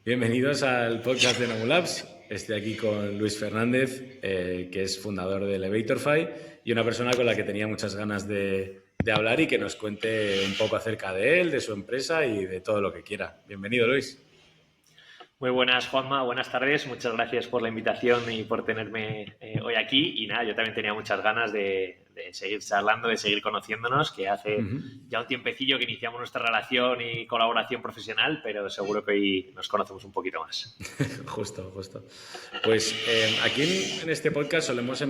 Bienvenidos al podcast de Nomulabs. Estoy aquí con Luis Fernández, que es fundador de Elevatorfy y una persona con la que tenía muchas ganas de hablar y que nos cuente un poco acerca de él, de su empresa y de todo lo que quiera. Bienvenido, Luis. Muy buenas, Juanma. Buenas tardes. Muchas gracias por la invitación y por tenerme hoy aquí. Y nada, yo también tenía muchas ganas de seguir charlando, de seguir conociéndonos, que hace ya un tiempecillo que iniciamos nuestra relación y colaboración profesional, pero seguro que hoy nos conocemos un poquito más. Justo. Pues aquí en este podcast solemos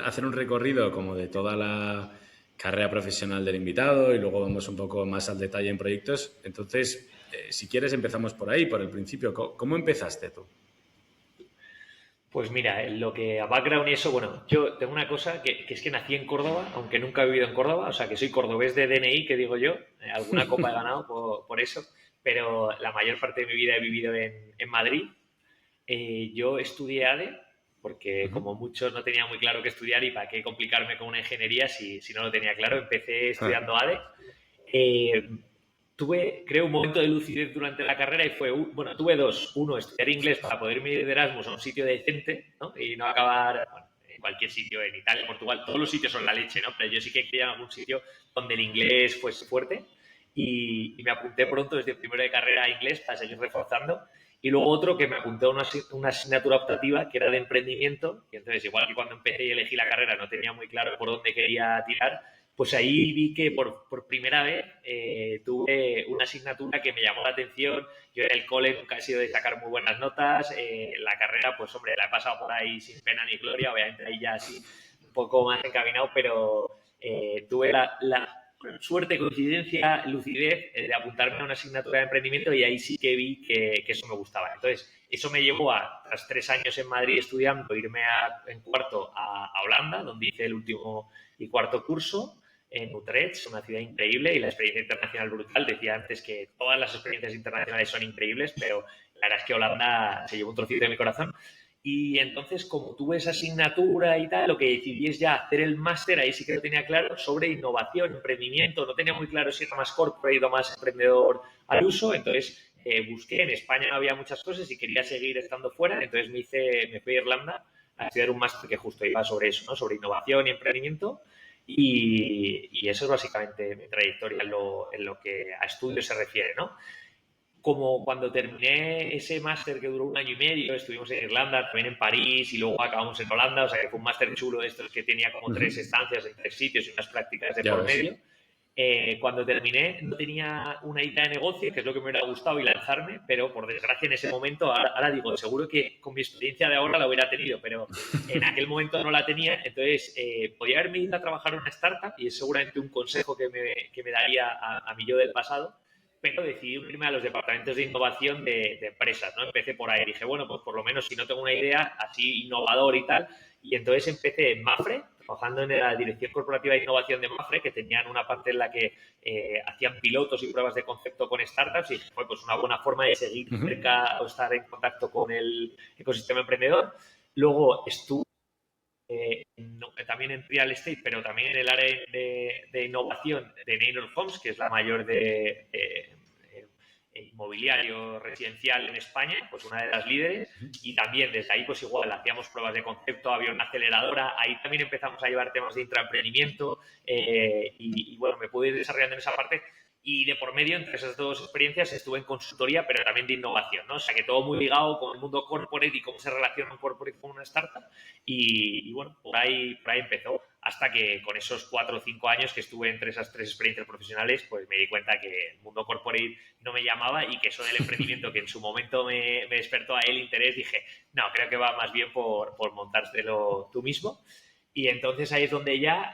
hacer un recorrido como de toda la carrera profesional del invitado y luego vamos un poco más al detalle en proyectos. Entonces, si quieres empezamos por ahí, por el principio. ¿Cómo empezaste tú? Pues mira, en lo que a background y eso, bueno, yo tengo una cosa que es que nací en Córdoba, aunque nunca he vivido en Córdoba, o sea que soy cordobés de DNI, que digo yo, alguna copa he ganado por eso, pero la mayor parte de mi vida he vivido en Madrid. Yo estudié ADE, porque como muchos no tenía muy claro qué estudiar y para qué complicarme con una ingeniería si no lo tenía claro. Empecé estudiando ADE. Tuve, creo, un momento de lucidez durante la carrera y fue, bueno, tuve dos. Uno, estudiar inglés para poder ir de Erasmus a un sitio decente, ¿no? Y no acabar, bueno, en cualquier sitio, en Italia, en Portugal, todos los sitios son la leche, ¿no? Pero yo sí que quería algún sitio donde el inglés fuese fuerte y me apunté pronto desde primero de carrera a inglés para seguir reforzando. Y luego otro que me apunté a una asignatura optativa que era de emprendimiento, y entonces igual que cuando empecé y elegí la carrera no tenía muy claro por dónde quería tirar, pues ahí vi que por primera vez tuve una asignatura que me llamó la atención. Yo en el cole nunca he sido de sacar muy buenas notas, la carrera pues hombre, la he pasado por ahí sin pena ni gloria, obviamente ahí ya así un poco más encaminado, pero tuve la suerte, coincidencia, lucidez de apuntarme a una asignatura de emprendimiento y ahí sí que vi que eso me gustaba. Entonces, eso me llevó tras 3 años en Madrid estudiando, irme en cuarto a Holanda, donde hice el último y cuarto curso en Utrecht, una ciudad increíble y la experiencia internacional brutal. Decía antes que todas las experiencias internacionales son increíbles, pero la verdad es que Holanda se llevó un trocito de mi corazón. Y entonces, como tuve esa asignatura y tal, lo que decidí es ya hacer el máster, ahí sí que lo tenía claro, sobre innovación, emprendimiento. No tenía muy claro si era más corporate o más emprendedor al uso. Entonces, busqué. En España no había muchas cosas y quería seguir estando fuera. Entonces, me fui a Irlanda a estudiar un máster que justo iba sobre eso, ¿no? Sobre innovación y emprendimiento. Y eso es básicamente mi trayectoria en lo que a estudios se refiere, ¿no? Como cuando terminé ese máster que duró 1 año y medio, estuvimos en Irlanda, también en París y luego acabamos en Holanda, o sea que fue un máster chulo de estos que tenía como 3 estancias en 3 sitios y unas prácticas de por medio. Cuando terminé no tenía una idea de negocio, que es lo que me hubiera gustado, y lanzarme, pero por desgracia en ese momento, ahora digo, seguro que con mi experiencia de ahora la hubiera tenido, pero en aquel momento no la tenía. Entonces podía haberme ido a trabajar en una startup y es seguramente un consejo que me daría a mi yo del pasado, pero decidí irme a los departamentos de innovación de empresas, ¿no? Empecé por ahí, dije, bueno, pues por lo menos si no tengo una idea así innovador y tal, y entonces empecé en Mapfre, trabajando en la Dirección Corporativa de Innovación de Mapfre, que tenían una parte en la que hacían pilotos y pruebas de concepto con startups, y fue pues una buena forma de seguir cerca o estar en contacto con el ecosistema emprendedor. Luego estuve también en real estate, pero también en el área de innovación de Neynor Homes, que es la mayor de inmobiliario residencial en España, pues una de las líderes, y también desde ahí pues igual hacíamos pruebas de concepto, había una aceleradora, ahí también empezamos a llevar temas de intraemprendimiento y bueno, me pude ir desarrollando en esa parte. Y de por medio, entre esas dos experiencias, estuve en consultoría, pero también de innovación, ¿no? O sea, que todo muy ligado con el mundo corporate y cómo se relaciona un corporate con una startup. Y bueno, por ahí empezó. Hasta que con esos 4 o 5 años que estuve entre esas 3 experiencias profesionales, pues me di cuenta que el mundo corporate no me llamaba y que eso del emprendimiento, que en su momento me despertó a él interés, dije, no, creo que va más bien por montártelo tú mismo. Y entonces ahí es donde ya,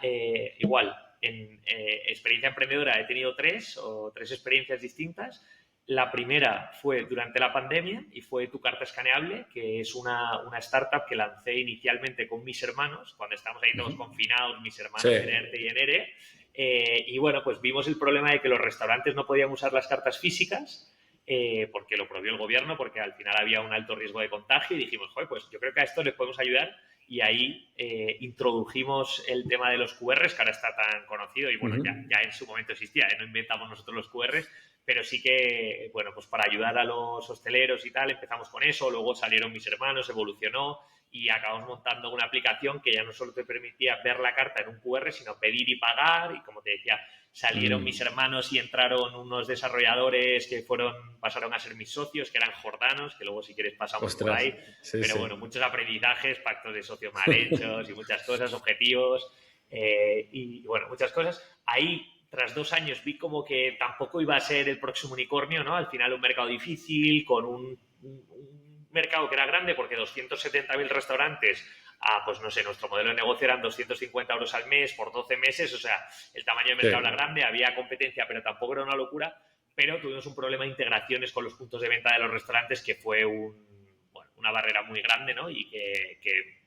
igual, en experiencia emprendedora he tenido 3 experiencias distintas. La primera fue durante la pandemia y fue Tu Carta Escaneable, que es una startup que lancé inicialmente con mis hermanos, cuando estábamos ahí todos confinados, mis hermanos en ERTE y en ERE. Y bueno, pues vimos el problema de que los restaurantes no podían usar las cartas físicas porque lo prohibió el gobierno, porque al final había un alto riesgo de contagio y dijimos, joder, pues yo creo que a esto les podemos ayudar. y ahí introdujimos el tema de los QRs, que ahora está tan conocido y bueno, ya en su momento existía, no inventamos nosotros los QRs, pero sí que, bueno, pues para ayudar a los hosteleros y tal, empezamos con eso, luego salieron mis hermanos, evolucionó y acabamos montando una aplicación que ya no solo te permitía ver la carta en un QR, sino pedir y pagar, y como te decía, salieron mis hermanos y entraron unos desarrolladores que pasaron a ser mis socios, que eran jordanos, que luego si quieres pasamos por ahí, pero bueno, muchos aprendizajes, pactos de socios mal hechos y muchas cosas, objetivos y bueno, muchas cosas. Ahí, tras 2 años, vi como que tampoco iba a ser el próximo unicornio, ¿no? Al final un mercado difícil, con un mercado que era grande, porque 270.000 restaurantes, pues no sé, nuestro modelo de negocio eran 250 euros al mes por 12 meses, o sea, el tamaño de mercado era grande, había competencia, pero tampoco era una locura, pero tuvimos un problema de integraciones con los puntos de venta de los restaurantes que fue una barrera muy grande, ¿no? Y que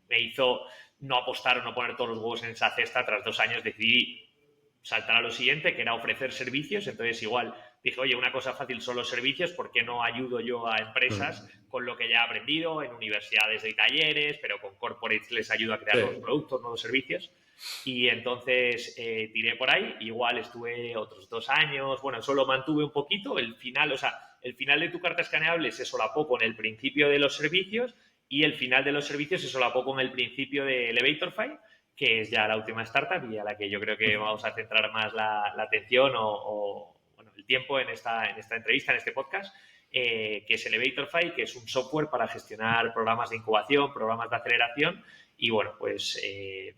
me hizo no apostar o no poner todos los huevos en esa cesta. Tras 2 años decidí saltar a lo siguiente, que era ofrecer servicios. Entonces igual dije, oye, una cosa fácil son los servicios, ¿por qué no ayudo yo a empresas con lo que ya he aprendido en universidades y talleres, pero con corporates les ayudo a crear nuevos productos, nuevos servicios? Y entonces tiré por ahí, igual estuve otros 2 años, bueno, solo mantuve un poquito, el final de tu carta escaneable se solapó con el principio de los servicios y el final de los servicios se solapó con el principio de Elevatorfy, que es ya la última startup y a la que yo creo que vamos a centrar más la atención o el tiempo en esta entrevista, en este podcast, que es Elevatorfy, que es un software para gestionar programas de incubación, programas de aceleración. Y bueno, pues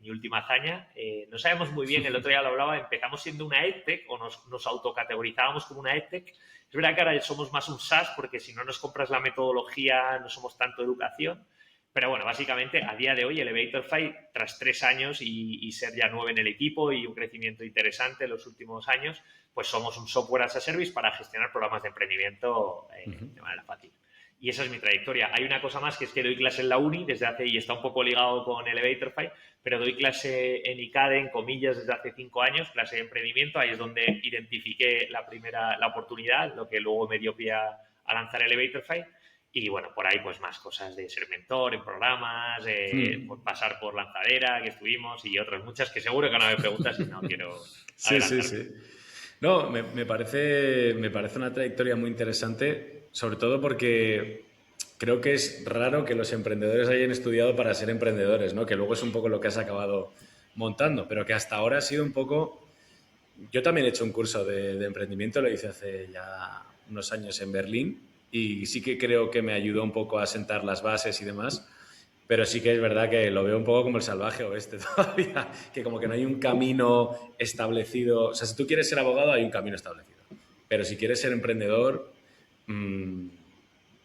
mi última hazaña, no sabemos muy bien, el otro día lo hablaba, empezamos siendo una EdTech o nos autocategorizábamos como una EdTech. Es verdad que ahora somos más un SaaS porque si no nos compras la metodología no somos tanto educación. Pero bueno, básicamente a día de hoy Elevatorfy, tras 3 años y ser ya 9 en el equipo y un crecimiento interesante en los últimos años, pues somos un software as a service para gestionar programas de emprendimiento de manera fácil. Y esa es mi trayectoria. Hay una cosa más, que es que doy clase en la uni desde hace, y está un poco ligado con Elevatorfy, pero doy clase en ICADE, en comillas, desde hace 5 años, clase de emprendimiento. Ahí es donde identifiqué la oportunidad, lo que luego me dio pie a lanzar Elevatorfy. Y bueno, por ahí pues más cosas de ser mentor en programas, por pasar por Lanzadera, que estuvimos, y otras muchas que seguro que no me preguntas y no quiero adelantarme. Sí. No, me parece una trayectoria muy interesante, sobre todo porque creo que es raro que los emprendedores hayan estudiado para ser emprendedores, ¿no? Que luego es un poco lo que has acabado montando, pero que hasta ahora ha sido un poco... Yo también he hecho un curso de emprendimiento, lo hice hace ya unos años en Berlín y sí que creo que me ayudó un poco a sentar las bases y demás, pero sí que es verdad que lo veo un poco como el salvaje oeste todavía, que como que no hay un camino establecido. O sea, si tú quieres ser abogado hay un camino establecido, pero si quieres ser emprendedor,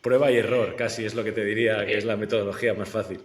prueba y error casi es lo que te diría, que es la metodología más fácil.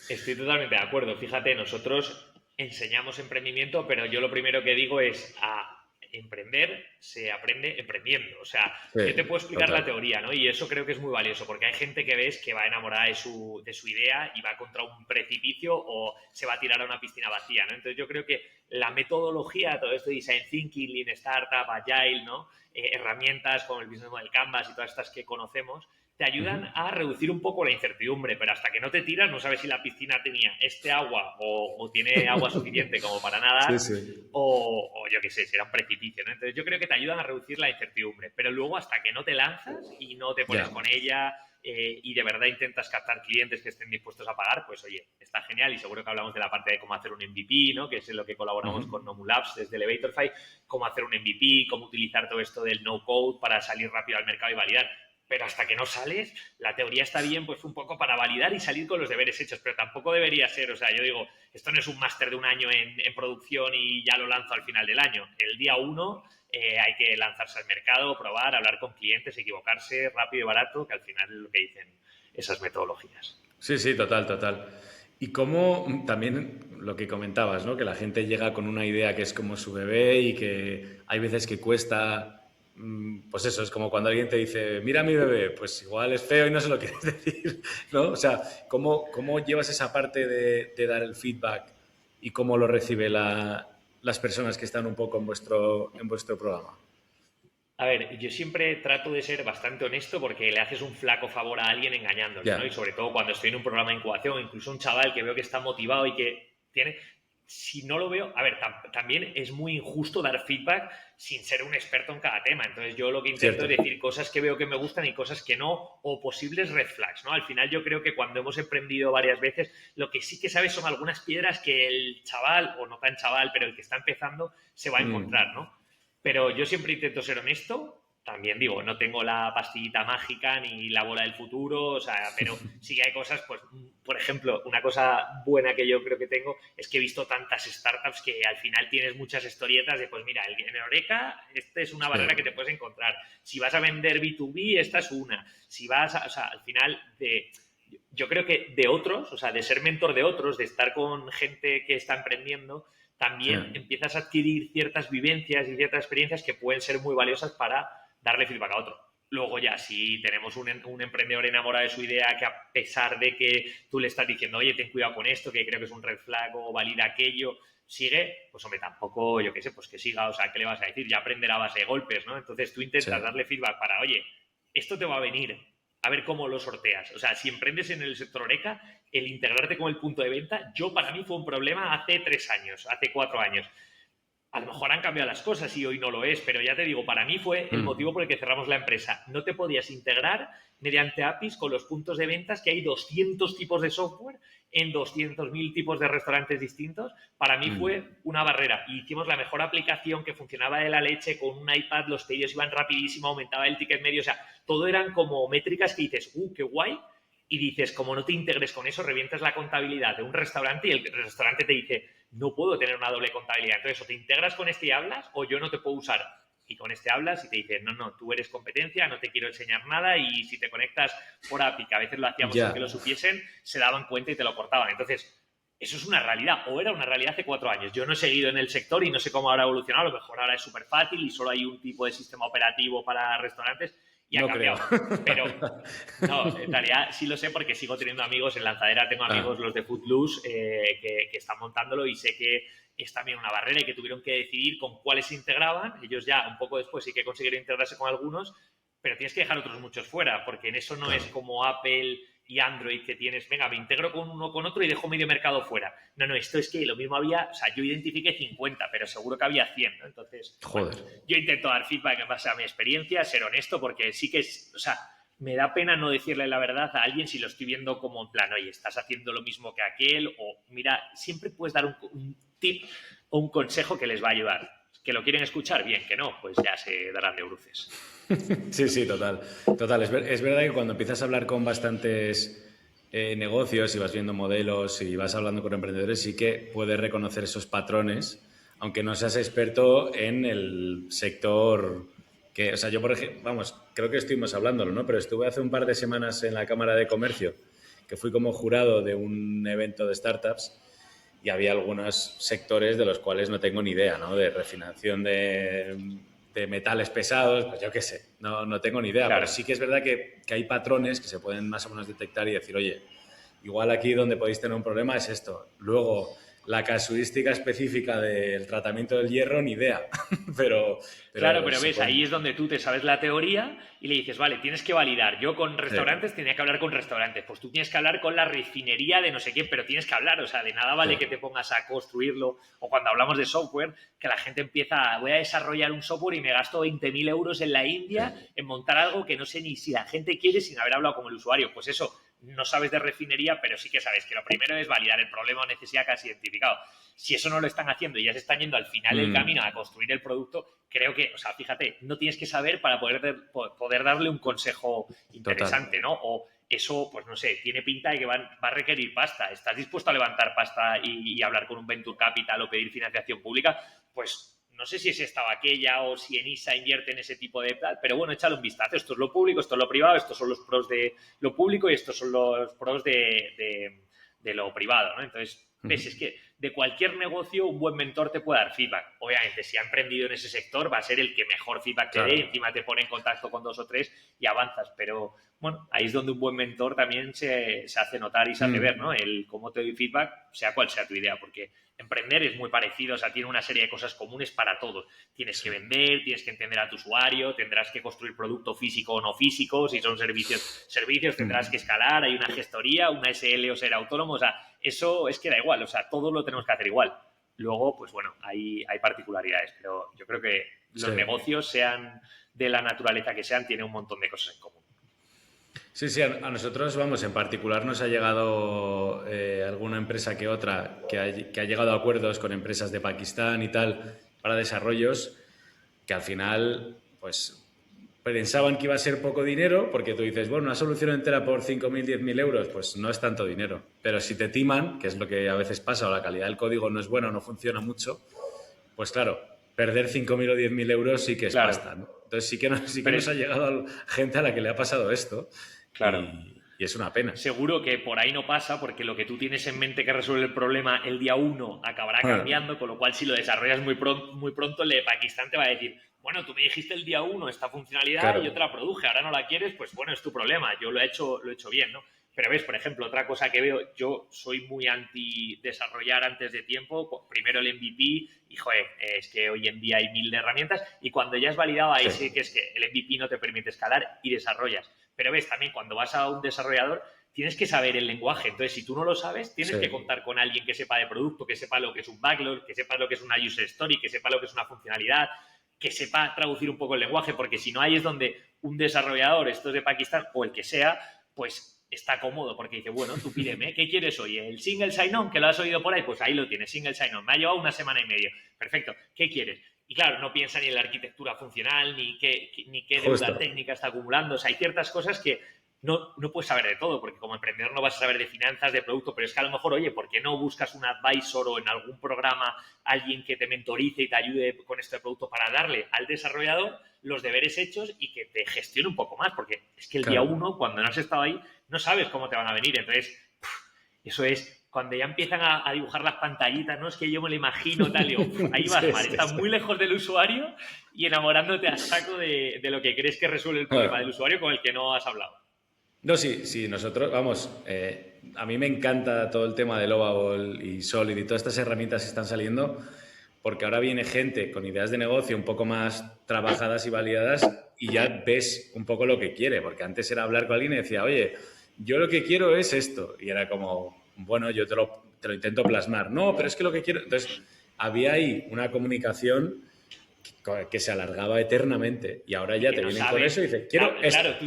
Estoy totalmente de acuerdo. Fíjate, nosotros enseñamos emprendimiento, pero yo lo primero que digo es a emprender se aprende emprendiendo. O sea, yo te puedo explicar la teoría, ¿no? Y eso creo que es muy valioso, porque hay gente que ves que va enamorada de su idea y va contra un precipicio o se va a tirar a una piscina vacía, ¿no? Entonces yo creo que la metodología, todo esto de Design Thinking, Lean Startup, Agile, ¿no? Herramientas como el Business Model Canvas y todas estas que conocemos, te ayudan a reducir un poco la incertidumbre, pero hasta que no te tiras no sabes si la piscina tenía agua o tiene agua suficiente como para nadar o yo qué sé, si era un precipicio, ¿no? Entonces yo creo que te ayudan a reducir la incertidumbre, pero luego hasta que no te lanzas y no te pones con ella y de verdad intentas captar clientes que estén dispuestos a pagar, pues oye, está genial y seguro que hablamos de la parte de cómo hacer un MVP, ¿no? Que es en lo que colaboramos con Nomu Labs desde Elevatorfy, cómo hacer un MVP, cómo utilizar todo esto del no-code para salir rápido al mercado y validar. Pero hasta que no sales, la teoría está bien pues un poco para validar y salir con los deberes hechos, pero tampoco debería ser, o sea, yo digo, esto no es un máster de 1 año en producción y ya lo lanzo al final del año. El día 1 hay que lanzarse al mercado, probar, hablar con clientes, equivocarse rápido y barato, que al final es lo que dicen esas metodologías. Sí, total. Y cómo también lo que comentabas, ¿no? Que la gente llega con una idea que es como su bebé y que hay veces que cuesta... Pues eso, es como cuando alguien te dice, mira a mi bebé, pues igual es feo y no se lo quieres decir, ¿no? O sea, ¿cómo llevas esa parte de dar el feedback y cómo lo recibe las personas que están un poco en vuestro programa? A ver, yo siempre trato de ser bastante honesto porque le haces un flaco favor a alguien engañándole, ¿no? Y Ya. sobre todo cuando estoy en un programa de incubación, incluso un chaval que veo que está motivado y que tiene... Si no lo veo, a ver, también es muy injusto dar feedback sin ser un experto en cada tema. Entonces yo lo que intento Cierto. es decir cosas que veo que me gustan y cosas que no, o posibles red flags, ¿no? Al final yo creo que cuando hemos emprendido varias veces, lo que sí que sabes son algunas piedras que el chaval, o no tan chaval, pero el que está empezando, se va a encontrar, Mm. ¿no? Pero yo siempre intento ser honesto. También digo, no tengo la pastillita mágica ni la bola del futuro, o sea, pero sí que hay cosas, pues, por ejemplo, una cosa buena que yo creo que tengo es que he visto tantas startups que al final tienes muchas historietas de, pues mira, en Eureka, esta es una barrera que Sí. te puedes encontrar. Si vas a vender B2B, esta es una. Si vas a, o sea, al final yo creo que de otros, o sea, de ser mentor de otros, de estar con gente que está emprendiendo, también Sí. empiezas a adquirir ciertas vivencias y ciertas experiencias que pueden ser muy valiosas para darle feedback a otro. Luego ya, si tenemos un emprendedor enamorado de su idea que a pesar de que tú le estás diciendo, oye, ten cuidado con esto, que creo que es un red flag o valida aquello, sigue, pues hombre, tampoco, yo qué sé, pues que siga, o sea, ¿qué le vas a decir? Ya aprenderá a base de golpes, ¿no? Entonces tú Sí. intentas darle feedback para, oye, esto te va a venir, a ver cómo lo sorteas. O sea, si emprendes en el sector Oreca, el integrarte con el punto de venta, yo para mí fue un problema hace 3 años, hace 4 años. A lo mejor han cambiado las cosas y hoy no lo es, pero ya te digo, para mí fue el motivo Mm. por el que cerramos la empresa. No te podías integrar mediante APIs con los puntos de ventas, que hay 200 tipos de software en 200.000 tipos de restaurantes distintos. Para mí Mm. fue una barrera. Y hicimos la mejor aplicación que funcionaba de la leche con un iPad, los pedidos iban rapidísimo, aumentaba el ticket medio, o sea, todo eran como métricas que dices, qué guay, y dices, como no te integres con eso, revientas la contabilidad de un restaurante y el restaurante te dice, no puedo tener una doble contabilidad. Entonces, o te integras con este y hablas, o yo no te puedo usar. Y con este hablas y te dice, no, tú eres competencia, no te quiero enseñar nada, y si te conectas por API, que a veces lo hacíamos sin que lo Ya. supiesen, se daban cuenta y te lo cortaban. Entonces, eso es una realidad, o era una realidad hace 4 años. Yo no he seguido en el sector y no sé cómo habrá evolucionado, a lo mejor ahora es súper fácil y solo hay un tipo de sistema operativo para restaurantes y ha No creo. cambiado. Pero no, en realidad sí lo sé porque sigo teniendo amigos en Lanzadera, tengo amigos Ah, los de Footloose que están montándolo y sé que es también una barrera y que tuvieron que decidir con cuáles se integraban. Ellos ya un poco después sí que consiguieron integrarse con algunos, pero tienes que dejar otros muchos fuera, porque en eso no es claro. como Apple y Android que tienes, venga, me integro con uno con otro y dejo medio mercado fuera. No, esto es que lo mismo había, o sea, yo identifiqué 50, pero seguro que había 100, ¿no? Entonces, bueno, Joder. yo intento dar feedback en base a mi experiencia, ser honesto, porque sí que es, o sea, me da pena no decirle la verdad a alguien si lo estoy viendo como en plan, oye, estás haciendo lo mismo que aquel, o mira, siempre puedes dar un tip o un consejo que les va a ayudar. Que lo quieren escuchar, bien, que no, pues ya se darán de bruces. Sí, sí, total. Total. Es verdad que cuando empiezas a hablar con bastantes negocios y vas viendo modelos y vas hablando con emprendedores, sí que puedes reconocer esos patrones, aunque no seas experto en el sector que, o sea, yo por ejemplo, vamos, creo que estuvimos hablándolo, ¿no? Pero estuve hace un par de semanas en la Cámara de Comercio, que fui como jurado de un evento de startups y había algunos sectores de los cuales no tengo ni idea, ¿no? De refinación de metales pesados, pues yo qué sé, no tengo ni idea, pero Claro. sí que es verdad que hay patrones que se pueden más o menos detectar y decir, oye, igual aquí donde podéis tener un problema es esto. Luego, la casuística específica del tratamiento del hierro, ni idea, Claro, pero pero se ves, pueden... ahí es donde tú te sabes la teoría y le dices, vale, tienes que validar. Yo con Sí, restaurantes tenía que hablar con restaurantes, pues tú tienes que hablar con la refinería de no sé quién, pero tienes que hablar, o sea, de nada sí, vale que te pongas a construirlo. O cuando hablamos de software, que la gente empieza, voy a desarrollar un software y me gasto 20.000 euros en la sí, India en montar algo que no sé ni si la gente quiere sin haber hablado con el usuario. Pues eso, no sabes de refinería, pero sí que sabes que lo primero es validar el problema o necesidad que has identificado. Si eso no lo están haciendo y ya se están yendo al final del camino a construir el producto, creo que, o sea, fíjate, no tienes que saber para poder darle un consejo total. interesante, ¿no? O eso, pues no sé, tiene pinta de que va a requerir pasta. ¿Estás dispuesto a levantar pasta y hablar con un venture capital o pedir financiación pública? Pues no sé si es esta o aquella o si en ISA invierte en ese tipo de tal, pero bueno, échale un vistazo. Esto es lo público, esto es lo privado, estos son los pros de lo público y estos son los pros de lo privado, ¿no? Entonces, ves, es que de cualquier negocio un buen mentor te puede dar feedback. Obviamente, si ha emprendido en ese sector, va a ser el que mejor feedback te dé, Claro. encima te pone en contacto con 2 o 3 y avanzas. Pero bueno, ahí es donde un buen mentor también se hace notar y se hace ver, ¿no? El cómo te doy feedback, sea cual sea tu idea, porque emprender es muy parecido, o sea, tiene una serie de cosas comunes para todos. Tienes que vender, tienes que entender a tu usuario, tendrás que construir producto físico o no físico, si son servicios tendrás que escalar, hay una gestoría, una SL o ser autónomo, o sea, eso es que da igual, o sea, todo lo tenemos que hacer igual. Luego, pues bueno, hay particularidades, pero yo creo que los negocios, sean de la naturaleza que sean, tienen un montón de cosas en común. Sí, a nosotros, vamos, en particular nos ha llegado alguna empresa que otra que ha llegado a acuerdos con empresas de Pakistán y tal para desarrollos que al final, pues, pensaban que iba a ser poco dinero, porque tú dices, bueno, una solución entera por 5.000, 10.000 euros, pues no es tanto dinero. Pero si te timan, que es lo que a veces pasa, o la calidad del código no es buena o no funciona mucho, pues claro, perder 5.000 o 10.000 euros sí que es pasta, ¿no? Entonces sí que nos ha llegado gente a la que le ha pasado esto. Claro. Y es una pena. Seguro que por ahí no pasa, porque lo que tú tienes en mente que resuelve el problema el día 1 acabará cambiando, con lo cual si lo desarrollas muy pronto, el de Pakistán te va a decir, bueno, tú me dijiste el día 1 esta funcionalidad y yo te la produje, ahora no la quieres, pues bueno, es tu problema, yo lo he hecho bien, ¿no? Pero ves, por ejemplo, otra cosa que veo, yo soy muy anti desarrollar antes de tiempo, primero el MVP y, joder, es que hoy en día hay 1000 de herramientas y cuando ya has validado ahí sí que es que el MVP no te permite escalar y desarrollas. Pero ves, también cuando vas a un desarrollador tienes que saber el lenguaje. Entonces, si tú no lo sabes, tienes que contar con alguien que sepa de producto, que sepa lo que es un backlog, que sepa lo que es una user story, que sepa lo que es una funcionalidad, que sepa traducir un poco el lenguaje, porque si no, ahí es donde un desarrollador, esto es de Pakistán o el que sea, pues está cómodo porque dice, bueno, tú pídeme, ¿qué quieres hoy? ¿El single sign-on que lo has oído por ahí? Pues ahí lo tienes, single sign-on. Me ha llevado 1 semana y media. Perfecto. ¿Qué quieres? Y claro, no piensa ni en la arquitectura funcional, ni qué deuda técnica está acumulando. O sea, hay ciertas cosas que no puedes saber de todo, porque como emprendedor no vas a saber de finanzas, de producto, pero es que a lo mejor, oye, ¿por qué no buscas un advisor o en algún programa alguien que te mentorice y te ayude con este producto para darle al desarrollador los deberes hechos y que te gestione un poco más? Porque es que el día 1, cuando no has estado ahí, no sabes cómo te van a venir. Entonces, eso es cuando ya empiezan a dibujar las pantallitas, ¿no? Es que yo me lo imagino tal, y ahí vas mal, estás muy lejos del usuario y enamorándote a saco de lo que crees que resuelve el problema del usuario con el que no has hablado. No, sí, nosotros, vamos, a mí me encanta todo el tema de Lovable y Solid y todas estas herramientas que están saliendo, porque ahora viene gente con ideas de negocio un poco más trabajadas y validadas y ya ves un poco lo que quiere, porque antes era hablar con alguien y decía, oye, yo lo que quiero es esto, y era como, bueno, yo te lo intento plasmar, no, pero es que lo que quiero, entonces había ahí una comunicación que se alargaba eternamente y ahora ya te vienen con eso y dicen, quiero esto. Claro,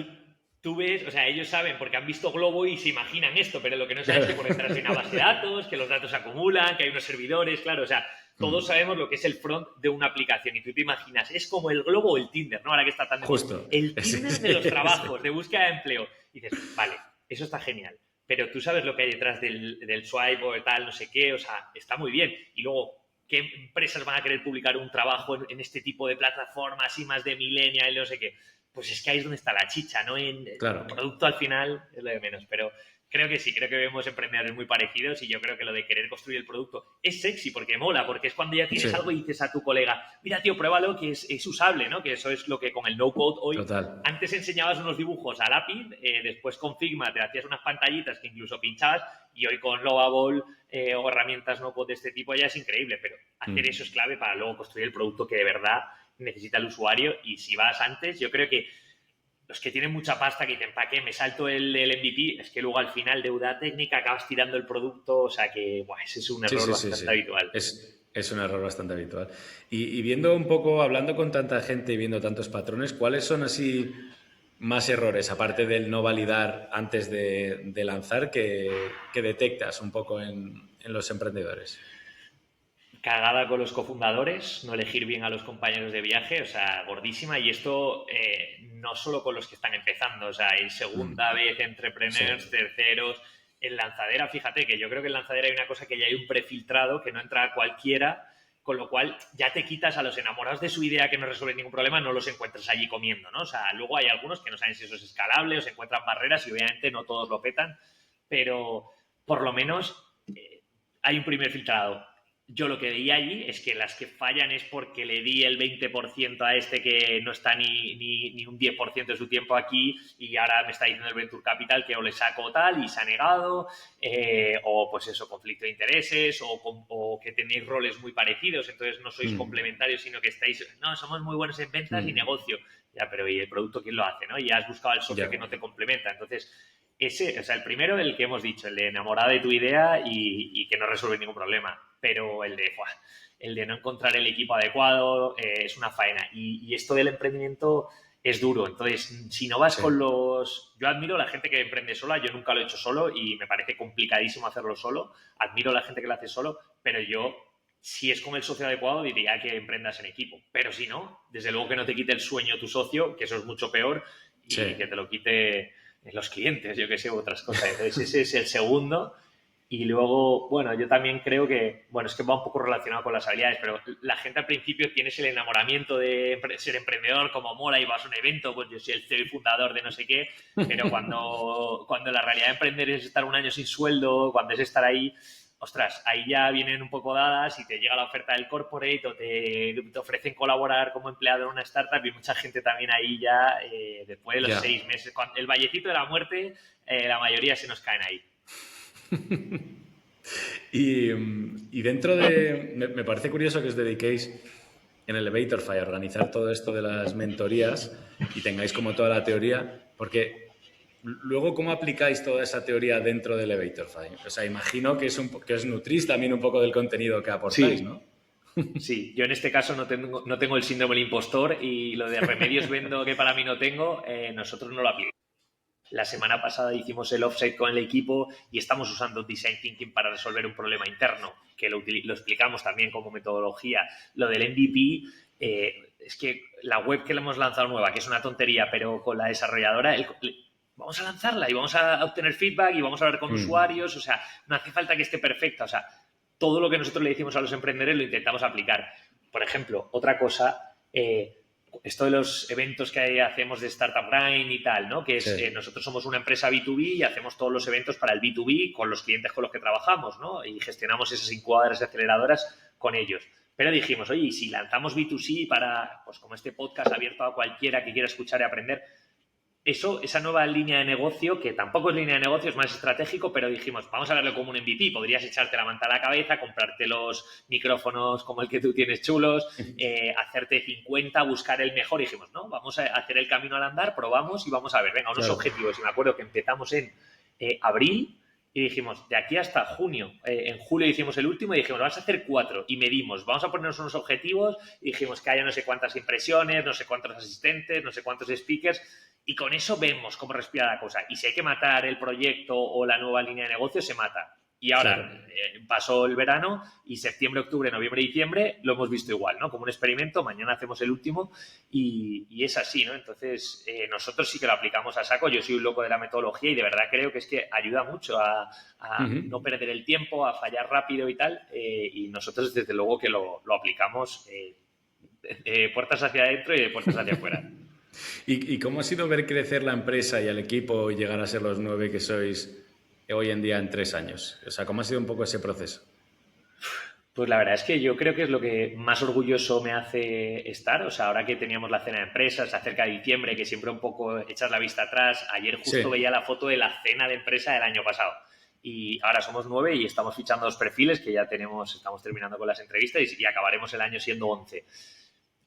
tú ves, o sea, ellos saben porque han visto Globo y se imaginan esto, pero lo que no saben es que por detrás hay una base de datos, que los datos se acumulan, que hay unos servidores, claro, o sea, todos sabemos lo que es el front de una aplicación y tú te imaginas, es como el Globo o el Tinder, ¿no? Ahora que está tan... Justo. El Tinder de los trabajos, de búsqueda de empleo. Y dices, vale, eso está genial, pero tú sabes lo que hay detrás del swipe o tal, no sé qué, o sea, está muy bien. Y luego, ¿qué empresas van a querer publicar un trabajo en este tipo de plataformas y más de millennial y no sé qué? Pues es que ahí es donde está la chicha, ¿no? El producto al final es lo de menos, pero creo que sí, creo que vemos emprendedores muy parecidos y yo creo que lo de querer construir el producto es sexy porque mola, porque es cuando ya tienes algo y dices a tu colega, mira tío, pruébalo que es usable, ¿no? Que eso es lo que con el no-code hoy... Total. Antes enseñabas unos dibujos a lápiz, después con Figma te hacías unas pantallitas que incluso pinchabas y hoy con Lovable o herramientas no-code de este tipo ya es increíble, pero hacer eso es clave para luego construir el producto que de verdad necesita el usuario. Y si vas antes, yo creo que los que tienen mucha pasta que dicen, ¿para qué? Me salto el MVP, es que luego al final deuda técnica acabas tirando el producto, o sea que ese es un error bastante habitual. Es un error bastante habitual. Y viendo un poco, hablando con tanta gente y viendo tantos patrones, ¿cuáles son así más errores, aparte del no validar antes de lanzar, que detectas un poco en los emprendedores? Cagada con los cofundadores, no elegir bien a los compañeros de viaje, o sea, gordísima. Y esto no solo con los que están empezando, o sea, hay segunda vez entrepreneurs, terceros. En lanzadera, fíjate que yo creo que en lanzadera hay una cosa que ya hay un prefiltrado, que no entra cualquiera, con lo cual ya te quitas a los enamorados de su idea que no resuelve ningún problema, no los encuentras allí comiendo, ¿no? O sea, luego hay algunos que no saben si eso es escalable o se encuentran barreras y obviamente no todos lo petan, pero por lo menos hay un primer filtrado. yo lo que veía allí es que las que fallan es porque le di el 20% a este que no está ni un 10% de su tiempo aquí y ahora me está diciendo el Venture Capital que o le saco tal y se ha negado, o pues eso, conflicto de intereses, o que tenéis roles muy parecidos, entonces no sois complementarios, sino que estáis, no, somos muy buenos en ventas y negocio. Ya, pero ¿y el producto quién lo hace, no? Y has buscado al socio que no te complementa. Entonces, ese, o sea, el primero, el que hemos dicho, el de enamorado de tu idea y que no resuelve ningún problema. Pero el de no encontrar el equipo adecuado es una faena. Y esto del emprendimiento es duro. Entonces, si no vas con los... Yo admiro a la gente que emprende sola, yo nunca lo he hecho solo y me parece complicadísimo hacerlo solo. Admiro a la gente que lo hace solo, pero yo, si es con el socio adecuado, diría que emprendas en equipo. Pero si no, desde luego que no te quite el sueño tu socio, que eso es mucho peor, y que te lo quite los clientes, yo que sé, otras cosas. Entonces, ese es el segundo. Y luego, bueno, yo también creo que, bueno, es que va un poco relacionado con las habilidades, pero la gente al principio tienes el enamoramiento de ser emprendedor, como mola y vas a un evento, pues yo soy el CEO y fundador de no sé qué, pero cuando la realidad de emprender es estar un año sin sueldo, cuando es estar ahí, ostras, ahí ya vienen un poco dadas y te llega la oferta del corporate o te ofrecen colaborar como empleado en una startup y mucha gente también ahí ya, después de los 6 meses, el vallecito de la muerte, la mayoría se nos caen ahí. Y dentro de... Me parece curioso que os dediquéis en Elevatorfy a organizar todo esto de las mentorías y tengáis como toda la teoría, porque luego, ¿cómo aplicáis toda esa teoría dentro de Elevatorfy? O sea, imagino que que os nutrís también un poco del contenido que aportáis, ¿no? Sí, yo en este caso no tengo el síndrome del impostor y lo de remedios vendo que para mí no tengo, nosotros no lo aplicamos. La semana pasada hicimos el offsite con el equipo y estamos usando Design Thinking para resolver un problema interno, que lo explicamos también como metodología. Lo del MVP, es que la web que le hemos lanzado nueva, que es una tontería, pero con la desarrolladora, vamos a lanzarla y vamos a obtener feedback y vamos a hablar con usuarios, o sea, no hace falta que esté perfecta, o sea, todo lo que nosotros le decimos a los emprendedores lo intentamos aplicar. Por ejemplo, otra cosa, esto de los eventos que hacemos de Startup Grind y tal, ¿no? Que es, nosotros somos una empresa B2B y hacemos todos los eventos para el B2B con los clientes con los que trabajamos, ¿no? Y gestionamos esas incubadoras y aceleradoras con ellos. Pero dijimos, oye, ¿y si lanzamos B2C para, pues como este podcast abierto a cualquiera que quiera escuchar y aprender? Esa nueva línea de negocio, que tampoco es línea de negocio, es más estratégico, pero dijimos, vamos a verlo como un MVP. Podrías echarte la manta a la cabeza, comprarte los micrófonos como el que tú tienes chulos, hacerte 50, buscar el mejor. Y dijimos, no, vamos a hacer el camino al andar, probamos y vamos a ver, venga, unos objetivos. Y me acuerdo que empezamos en abril y dijimos, de aquí hasta junio, en julio hicimos el último y dijimos, vas a hacer 4 y medimos, vamos a ponernos unos objetivos y dijimos que haya no sé cuántas impresiones, no sé cuántos asistentes, no sé cuántos speakers y con eso vemos cómo respira la cosa. Y si hay que matar el proyecto o la nueva línea de negocio, se mata. Y ahora pasó el verano y septiembre, octubre, noviembre, diciembre lo hemos visto igual, ¿no? Como un experimento, mañana hacemos el último y es así, ¿no? Entonces, nosotros sí que lo aplicamos a saco. Yo soy un loco de la metodología y de verdad creo que es que ayuda mucho a no perder el tiempo, a fallar rápido y tal. Y nosotros, desde luego, que lo aplicamos de puertas hacia adentro y de puertas hacia afuera. ¿Y cómo ha sido ver crecer la empresa y al equipo y llegar a ser los 9 que sois hoy en día en 3 años? O sea, ¿cómo ha sido un poco ese proceso? Pues la verdad es que yo creo que es lo que más orgulloso me hace estar. O sea, ahora que teníamos la cena de empresas, acerca de diciembre, que siempre un poco echas la vista atrás. Ayer justo veía la foto de la cena de empresa del año pasado. Y ahora somos 9 y estamos fichando 2 perfiles que ya estamos terminando con las entrevistas y acabaremos el año siendo 11.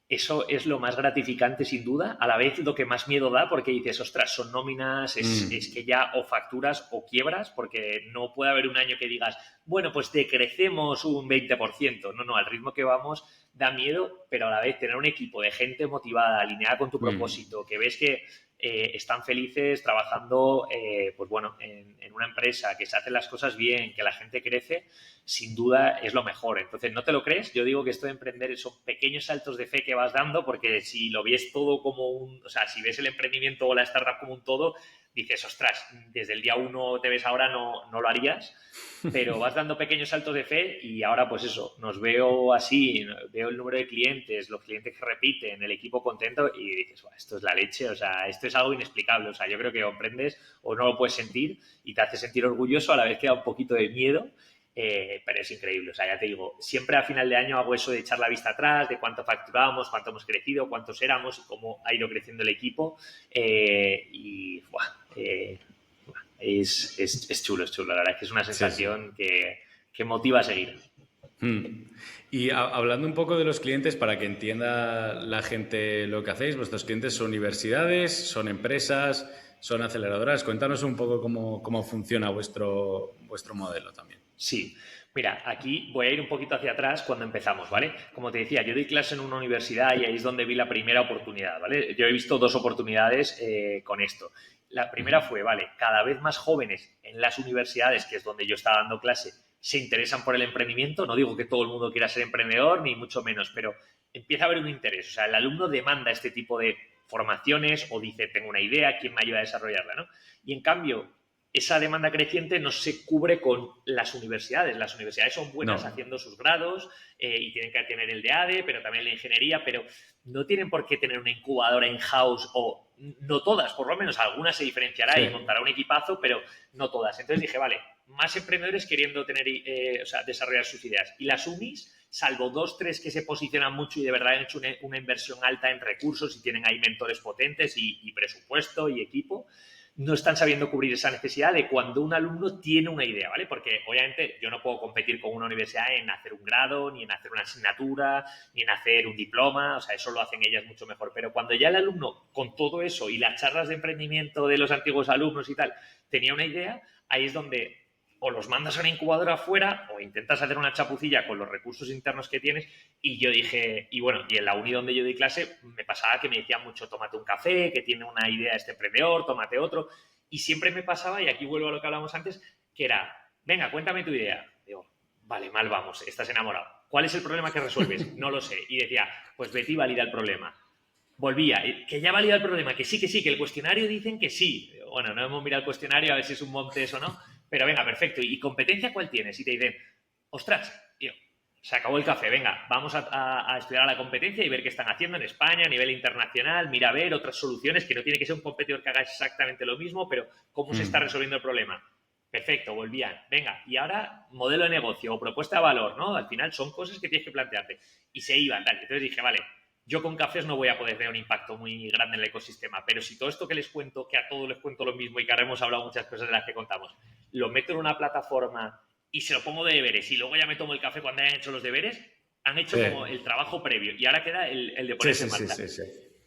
Eso es lo más gratificante sin duda, a la vez lo que más miedo da porque dices, ostras, son nóminas, es que ya o facturas o quiebras porque no puede haber un año que digas, bueno, pues decrecemos un 20%. No, al ritmo que vamos da miedo, pero a la vez tener un equipo de gente motivada, alineada con tu propósito, que ves que están felices trabajando, pues bueno, en una empresa, que se hacen las cosas bien, que la gente crece, sin duda es lo mejor. Entonces, ¿no te lo crees? Yo digo que esto de emprender son pequeños saltos de fe que vas dando, porque si lo ves todo como o sea, si ves el emprendimiento o la startup como un todo, dices, ostras, desde el día 1 te ves ahora, no lo harías, pero vas dando pequeños saltos de fe y ahora pues eso, nos veo así, veo el número de clientes, los clientes que repiten, el equipo contento y dices, esto es la leche, o sea, esto es algo inexplicable, o sea, yo creo que o emprendes o no lo puedes sentir y te hace sentir orgulloso, a la vez que da un poquito de miedo pero es increíble. O sea, ya te digo, siempre a final de año hago eso de echar la vista atrás, de cuánto facturábamos, cuánto hemos crecido, cuántos éramos y cómo ha ido creciendo el equipo. Y buah, es chulo, es chulo. La verdad es que es una sensación que motiva a seguir. Y hablando un poco de los clientes, para que entienda la gente lo que hacéis, vuestros clientes son universidades, son empresas, son aceleradoras. Cuéntanos un poco cómo funciona vuestro modelo también. Sí, mira, aquí voy a ir un poquito hacia atrás cuando empezamos, ¿vale? Como te decía, yo doy clase en una universidad y ahí es donde vi la primera oportunidad, ¿vale? Yo he visto 2 oportunidades con esto. La primera fue, vale, cada vez más jóvenes en las universidades, que es donde yo estaba dando clase, se interesan por el emprendimiento. No digo que todo el mundo quiera ser emprendedor, ni mucho menos, pero empieza a haber un interés. O sea, el alumno demanda este tipo de formaciones o dice, tengo una idea, ¿quién me ayuda a desarrollarla, no? Y en cambio, esa demanda creciente no se cubre con las universidades. Las universidades son buenas haciendo sus grados y tienen que tener el de ADE, pero también la ingeniería, pero no tienen por qué tener una incubadora in-house o no todas, por lo menos algunas se diferenciará y montará un equipazo, pero no todas. Entonces dije, vale, más emprendedores queriendo tener, desarrollar sus ideas. Y las unis, salvo 2, 3 que se posicionan mucho y de verdad han hecho una inversión alta en recursos y tienen ahí mentores potentes y presupuesto y equipo, no están sabiendo cubrir esa necesidad de cuando un alumno tiene una idea, ¿vale? Porque obviamente yo no puedo competir con una universidad en hacer un grado, ni en hacer una asignatura, ni en hacer un diploma, o sea, eso lo hacen ellas mucho mejor. Pero cuando ya el alumno, con todo eso y las charlas de emprendimiento de los antiguos alumnos y tal, tenía una idea, ahí es donde o los mandas a una incubadora afuera o intentas hacer una chapucilla con los recursos internos que tienes. Y yo dije, y bueno, y en la uni donde yo di clase me pasaba que me decían mucho, tómate un café, que tiene una idea este emprendedor, tómate otro. Y siempre me pasaba, y aquí vuelvo a lo que hablábamos antes, que era, venga, cuéntame tu idea. Digo, vale, mal vamos, estás enamorado. ¿Cuál es el problema que resuelves? No lo sé. Y decía, pues vete y valida el problema. Volvía, que ya valida el problema, que sí, que el cuestionario dicen que sí. Bueno, no hemos mirado el cuestionario a ver si es un monte eso o no, pero venga, perfecto. ¿Y competencia cuál tienes? Y te dicen, ostras, tío, se acabó el café, venga, vamos a estudiar a la competencia y ver qué están haciendo en España, a nivel internacional, mira a ver otras soluciones, que no tiene que ser un competidor que haga exactamente lo mismo, pero cómo se está resolviendo el problema. Perfecto, volvían. Venga, y ahora modelo de negocio o propuesta de valor, ¿no? Al final son cosas que tienes que plantearte. Y se iban, tal. Entonces dije, vale, yo con cafés no voy a poder tener un impacto muy grande en el ecosistema, pero si todo esto que les cuento, que a todos les cuento lo mismo y que ahora hemos hablado muchas cosas de las que contamos, lo meto en una plataforma y se lo pongo de deberes y luego ya me tomo el café cuando hayan hecho los deberes, han hecho como el trabajo previo y ahora queda el de ponerse en marcha.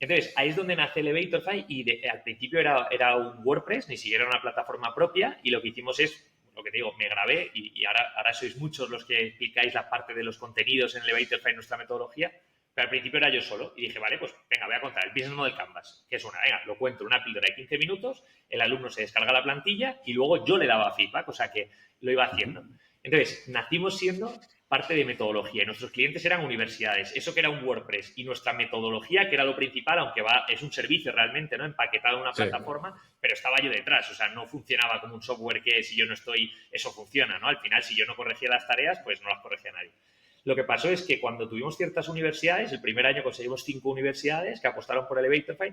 Entonces, ahí es donde nace Elevatorfy y al principio era un WordPress, ni siquiera una plataforma propia, y lo que hicimos es, lo que te digo, me grabé y ahora sois muchos los que explicáis la parte de los contenidos en Elevatorfy, en nuestra metodología, pero al principio era yo solo y dije, vale, pues venga, voy a contar el Business Model Canvas, que es lo cuento, una píldora de 15 minutos, el alumno se descarga la plantilla y luego yo le daba feedback, o sea que lo iba haciendo. Entonces, nacimos siendo parte de metodología y nuestros clientes eran universidades, eso que era un WordPress y nuestra metodología, que era lo principal, aunque es un servicio realmente, ¿no? Empaquetado en una plataforma, pero estaba yo detrás, o sea, no funcionaba como un software que si yo no estoy, eso funciona, ¿no? Al final, si yo no corregía las tareas, pues no las corregía nadie. Lo que pasó es que cuando tuvimos ciertas universidades, el primer año conseguimos 5 universidades que apostaron por Elevatorfy,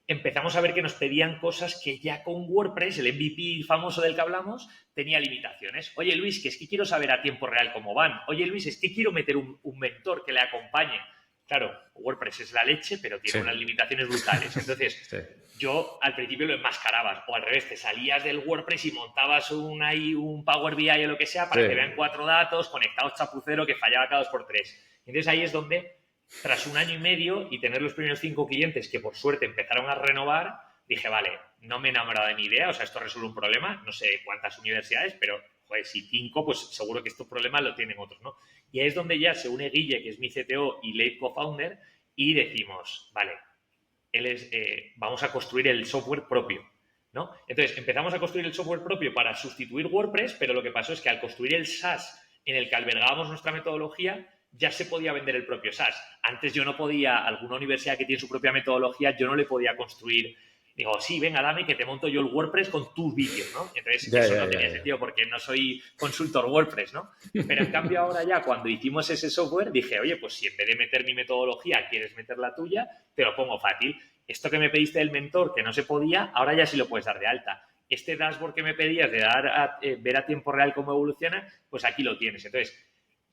empezamos a ver que nos pedían cosas que ya con WordPress, el MVP famoso del que hablamos, tenía limitaciones. Oye, Luis, que es que quiero saber a tiempo real cómo van. Oye, Luis, es que quiero meter un mentor que le acompañe. Claro, WordPress es la leche, pero tiene unas limitaciones brutales. Entonces, yo al principio lo enmascarabas, o al revés, te salías del WordPress y montabas un Power BI o lo que sea para que vean 4 datos conectados chapucero que fallaba cada 2x3. Entonces ahí es donde, tras un año y medio y tener los primeros 5 clientes que por suerte empezaron a renovar, dije, vale, no me he enamorado de mi idea, o sea, esto resuelve un problema, no sé cuántas universidades, pero joder, si 5, pues seguro que estos problemas lo tienen otros, ¿no? Y ahí es donde ya se une Guille, que es mi CTO y lead co-founder, y decimos, vale, vamos a construir el software propio, ¿no? Entonces, empezamos a construir el software propio para sustituir WordPress, pero lo que pasó es que al construir el SaaS en el que albergábamos nuestra metodología, ya se podía vender el propio SaaS. Antes yo no podía, alguna universidad que tiene su propia metodología, yo no le podía construir. Digo, sí, venga, dame que te monto yo el WordPress con tus vídeos, ¿no? Entonces, eso no tenía sentido porque no soy consultor WordPress, ¿no? Pero en cambio ahora ya, cuando hicimos ese software, dije, oye, pues si en vez de meter mi metodología quieres meter la tuya, te lo pongo fácil. Esto que me pediste del mentor, que no se podía, ahora ya sí lo puedes dar de alta. este dashboard que me pedías de ver a tiempo real cómo evoluciona, pues aquí lo tienes. Entonces,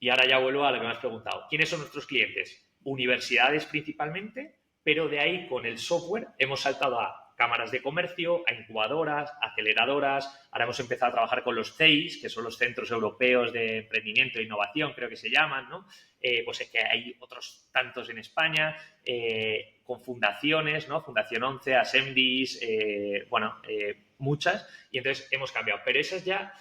y ahora ya vuelvo a lo que me has preguntado. ¿Quiénes son nuestros clientes? Universidades principalmente, pero de ahí con el software hemos saltado a cámaras de comercio, a incubadoras, aceleradoras. Ahora hemos empezado a trabajar con los CEIs, que son los Centros Europeos de Emprendimiento e Innovación, creo que se llaman, ¿no? Pues es que hay otros tantos en España, con fundaciones, ¿no? Fundación 11, Ascendis, muchas. Y entonces hemos cambiado. Pero esas ya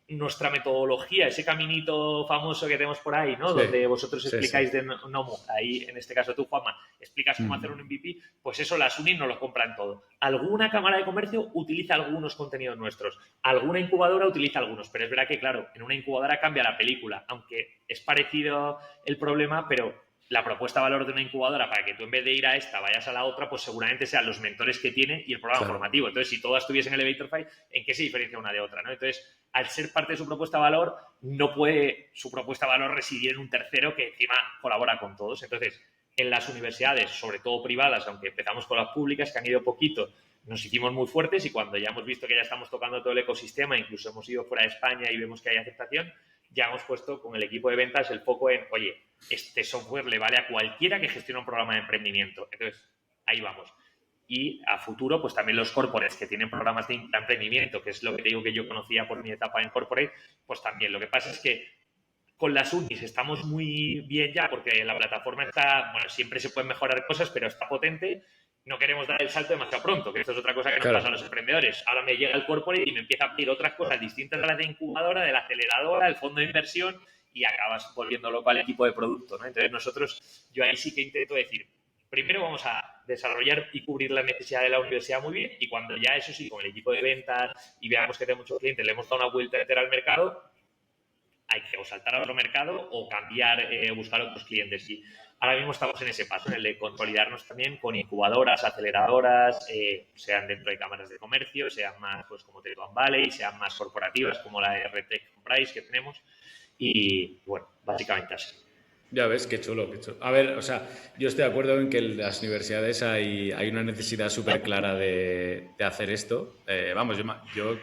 nuestra metodología, ese caminito famoso que tenemos por ahí, ¿no? Sí, Donde vosotros sí, explicáis sí. de Nomo, ahí en este caso tú, Juanma, explicas cómo hacer un MVP, pues eso las unis nos lo compran todo. Alguna cámara de comercio utiliza algunos contenidos nuestros, alguna incubadora utiliza algunos, pero es verdad que, claro, en una incubadora cambia la película, aunque es parecido el problema, pero la propuesta de valor de una incubadora para que tú en vez de ir a esta vayas a la otra, pues seguramente sean los mentores que tiene y el programa Claro. formativo. Entonces, si todas estuviesen en Elevator 5, ¿en qué se diferencia una de otra? ¿No? Entonces, al ser parte de su propuesta de valor, no puede su propuesta de valor residir en un tercero que encima colabora con todos. Entonces, en las universidades, sobre todo privadas, aunque empezamos con las públicas, que han ido poquito, nos hicimos muy fuertes y cuando ya hemos visto que ya estamos tocando todo el ecosistema, incluso hemos ido fuera de España y vemos que hay aceptación, ya hemos puesto con el equipo de ventas el foco en, oye, este software le vale a cualquiera que gestione un programa de emprendimiento. Entonces, ahí vamos. Y a futuro, pues también los corporates que tienen programas de emprendimiento, que es lo que te digo que yo conocía por mi etapa en corporate, pues también. Lo que pasa es que con las unis estamos muy bien ya porque la plataforma está, bueno, siempre se pueden mejorar cosas, pero está potente. No queremos dar el salto demasiado pronto, que esto es otra cosa que nos pasa a los emprendedores. Ahora me llega el corporate y me empieza a pedir otras cosas distintas a las de incubadora, de la aceleradora, del fondo de inversión y acabas volviendo loco al equipo de producto, ¿no? Entonces nosotros, yo ahí sí que intento decir, primero vamos a desarrollar y cubrir la necesidad de la universidad muy bien y cuando ya eso sí, con el equipo de ventas y veamos que tenemos muchos clientes, le hemos dado una vuelta entera al mercado, hay que o saltar a otro mercado o cambiar, buscar otros clientes. Y ahora mismo estamos en ese paso, en el de consolidarnos también con incubadoras, aceleradoras, sean dentro de cámaras de comercio, sean más pues como Telecom Valley, sean más corporativas como la de RTech Price que tenemos. Y bueno, básicamente así. Ya ves, qué chulo, qué chulo. A ver, o sea, yo estoy de acuerdo en que en las universidades hay una necesidad súper clara de hacer esto. Vamos, yo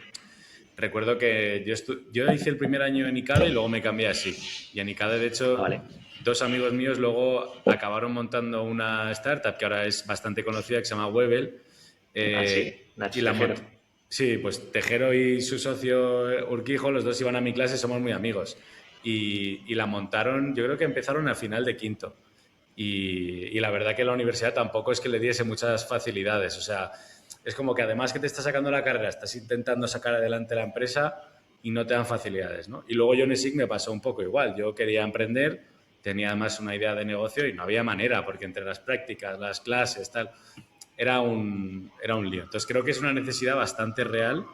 recuerdo que yo hice el primer año en ICADE y luego me cambié así. Y en ICADE, de hecho, Vale. dos amigos míos luego acabaron montando una startup que ahora es bastante conocida, que se llama Webel. Sí, Nacho Y la Tejero. Sí, pues Tejero y su socio Urquijo, los dos iban a mi clase, somos muy amigos. Y la montaron, yo creo que empezaron al final de quinto. Y la verdad que la universidad tampoco es que le diese muchas facilidades. O sea, es como que además que te está sacando la carrera, estás intentando sacar adelante la empresa y no te dan facilidades, ¿no? Y luego yo en ESIC me pasó un poco igual. Yo quería emprender, tenía además una idea de negocio y no había manera, porque entre las prácticas, las clases, tal, era un lío. Entonces creo que es una necesidad bastante real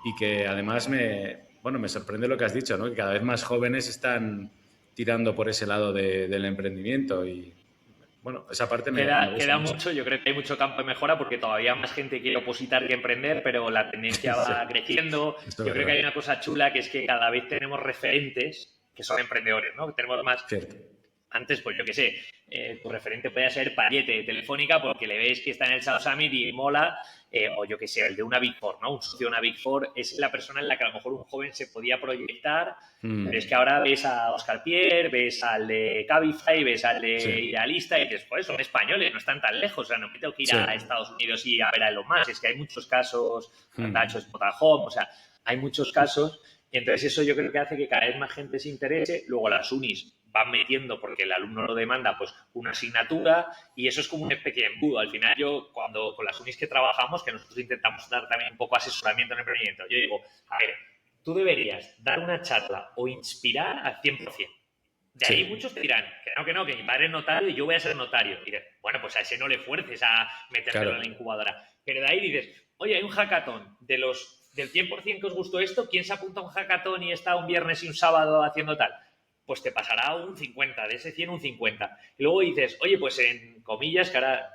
y que además me sorprende lo que has dicho, ¿no? Que cada vez más jóvenes están tirando por ese lado del emprendimiento y bueno, esa parte me gusta Queda mucho. mucho, yo creo que hay mucho campo de mejora porque todavía más gente quiere opositar que emprender, pero la tendencia Sí, va creciendo. esto es Yo creo que verdad. hay una cosa chula que es que cada vez tenemos referentes que son emprendedores, ¿no? Tenemos más. Cierto. Antes, pues yo qué sé, tu referente puede ser Payete de Telefónica porque le ves que está en el South Summit y mola, o yo qué sé, el de una Big Four, ¿no? Un socio de una Big Four es la persona en la que a lo mejor un joven se podía proyectar, pero es que ahora ves a Oscar Pierre, ves al de Cabify, ves al de Sí. Idealista y dices, pues son españoles, no están tan lejos, o sea, no me tengo que ir Sí. a Estados Unidos y a ver a Elon Musk, es que hay muchos casos, Nacho Spotahome, o sea, hay muchos casos. Y entonces eso yo creo que hace que cada vez más gente se interese. Luego las unis van metiendo, porque el alumno lo demanda, pues una asignatura y eso es como una especie de embudo. Al final yo, cuando con las unis que trabajamos, que nosotros intentamos dar también un poco asesoramiento en emprendimiento, yo digo, a ver, tú deberías dar una charla o inspirar al 100%. De ahí muchos te dirán, que no, que mi padre es notario y yo voy a ser notario. Y dices, bueno, pues a ese no le fuerces a metértelo en la incubadora. Pero de ahí dices, oye, hay un hackathon del 100% que os gustó esto, ¿quién se apunta a un hackathon y está un viernes y un sábado haciendo tal? Pues te pasará un 50, de ese 100 un 50. Y luego dices, oye, pues en comillas, que ahora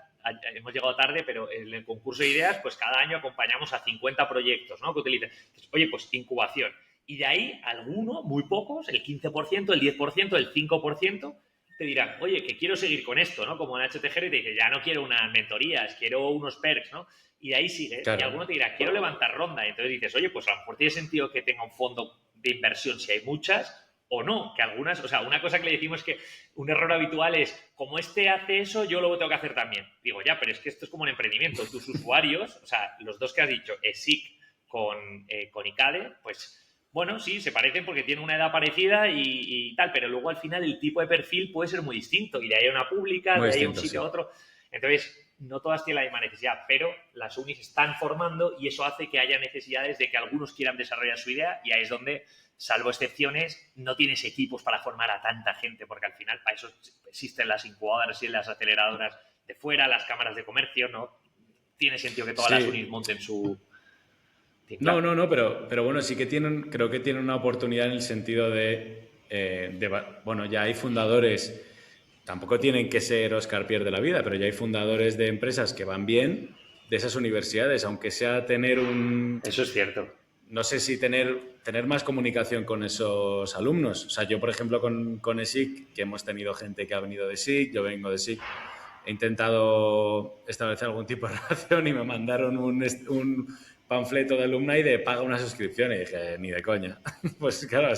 hemos llegado tarde, pero en el concurso de ideas, pues cada año acompañamos a 50 proyectos, ¿no? Que utilicen. Oye, pues incubación. Y de ahí, alguno, muy pocos, el 15%, el 10%, el 5%, te dirán, oye, que quiero seguir con esto, ¿no? Como Nacho Tejero y te dice, ya no quiero unas mentorías, quiero unos perks, ¿no? y de ahí sigue. Claro. Y alguno te dirá, quiero levantar ronda. Y entonces dices, oye, pues a lo mejor tiene sentido que tenga un fondo de inversión si hay muchas, o no, que algunas, o sea, una cosa que le decimos es que un error habitual es, como este hace eso, yo lo tengo que hacer también. Digo, ya, pero es que esto es como un emprendimiento. Tus usuarios, o sea, los dos que has dicho, ESIC con ICADE, pues bueno, sí, se parecen porque tienen una edad parecida y tal, pero luego al final el tipo de perfil puede ser muy distinto y de ahí a una pública, Muy de ahí a un distinto, sitio sí. a otro. Entonces, no todas tienen la misma necesidad, pero las unis están formando y eso hace que haya necesidades de que algunos quieran desarrollar su idea y ahí es donde, salvo excepciones, no tienes equipos para formar a tanta gente, porque al final para eso existen las incubadoras y las aceleradoras de fuera, las cámaras de comercio, ¿no? Tiene sentido que todas las Sí. unis monten su... Sí, No, claro. no, no, pero bueno, sí que creo que tienen una oportunidad en el sentido bueno, ya hay fundadores, tampoco tienen que ser Oscar Pierre de la vida, pero ya hay fundadores de empresas que van bien de esas universidades, aunque sea tener Eso es cierto. no sé si tener más comunicación con esos alumnos. O sea, yo, por ejemplo, con ESIC, que hemos tenido gente que ha venido de SIC, yo vengo de SIC, he intentado establecer algún tipo de relación y me mandaron un panfleto de alumni de paga una suscripción y dije, ni de coña. Pues claro,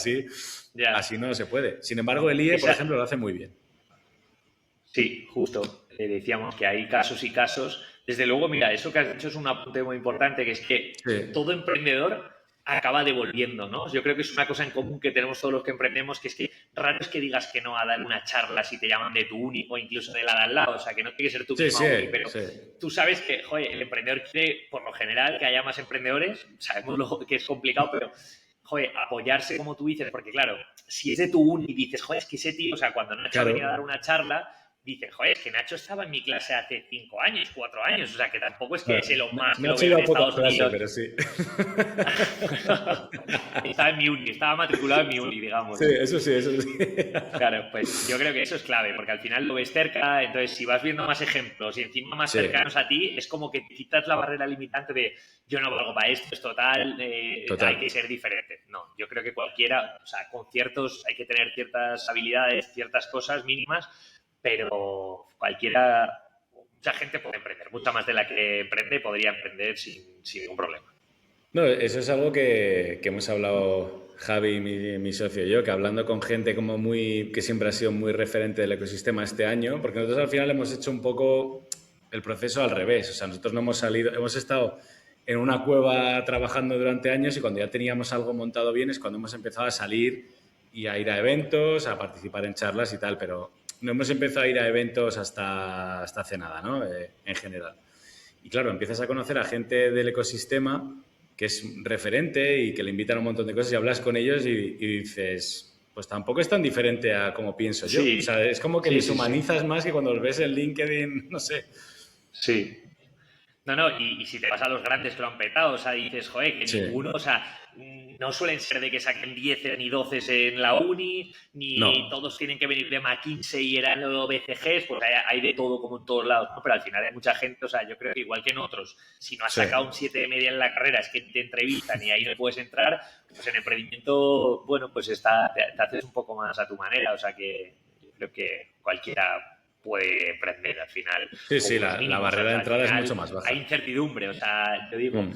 Ya. así no se puede. Sin embargo, el IE, por ejemplo, lo hace muy bien. Sí, justo. Decíamos que hay casos y casos. Desde luego, mira, eso que has dicho es un apunte muy importante, que es que Sí, todo emprendedor acaba devolviendo, ¿no? Yo creo que es una cosa en común que tenemos todos los que emprendemos, que es que raro es que digas que no a dar una charla si te llaman de tu uni o incluso de la de al lado, o sea, que no tiene que ser tu sí, misma sí, uni, pero sí. tú sabes que, joder, el emprendedor quiere, por lo general, que haya más emprendedores, sabemos que es complicado, pero joder, apoyarse como tú dices, porque claro, si es de tu uni y dices, joder, es que ese tío, o sea, cuando Nacho ha venido a dar Claro. una charla, dice, joder, es que Nacho estaba en mi clase hace 5 años, 4 años, o sea, que tampoco es que es el más que lo Nacho veo iba en poco a Estados clase, Unidos. pero sí. Estaba en mi uni, estaba matriculado en mi uni, digamos. Sí, eso sí, eso sí. Claro, pues yo creo que eso es clave, porque al final lo ves cerca, entonces si vas viendo más ejemplos y encima más Sí, cercanos a ti, es como que quitas la barrera limitante de yo no valgo para esto, es total, hay total. que ser diferente. No, yo creo que cualquiera, o sea, con ciertos, hay que tener ciertas habilidades, ciertas cosas mínimas, pero cualquiera, mucha gente puede emprender, mucha más de la que emprende podría emprender sin ningún problema. No, eso es algo que hemos hablado Javi, mi socio y yo, que hablando con gente como que siempre ha sido muy referente del ecosistema este año, porque nosotros al final hemos hecho un poco el proceso al revés. O sea, nosotros no hemos salido, hemos estado en una cueva trabajando durante años y cuando ya teníamos algo montado bien es cuando hemos empezado a salir y a ir a eventos, a participar en charlas y tal, pero no hemos empezado a ir a eventos hasta hace nada, ¿no? En general. Y claro, empiezas a conocer a gente del ecosistema que es referente y que le invitan a un montón de cosas y hablas con ellos y dices, pues tampoco es tan diferente a como pienso yo. O sea, Sí, es como que sí, les sí, sí. humanizas más que cuando los ves en LinkedIn, no sé. Sí. No, no, y si te vas a los grandes que lo han petado, o sea, dices, joder, que Sí. ninguno, o sea, no suelen ser de que saquen 10 ni 12 en la uni, ni No, todos tienen que venir de McKinsey y eran los BCGs, pues hay de todo como en todos lados, ¿no? Pero al final hay mucha gente, o sea, yo creo que igual que en otros, si no has sí. sacado un 7 de media en la carrera, es que te entrevistan y ahí no puedes entrar, pues en emprendimiento, bueno, pues te haces un poco más a tu manera, o sea que yo creo que cualquiera puede emprender al final Sí, con sí, unos la mínimos. O barrera de sea, al entrada es mucho final más hay baja. incertidumbre. O sea, yo digo, Mm.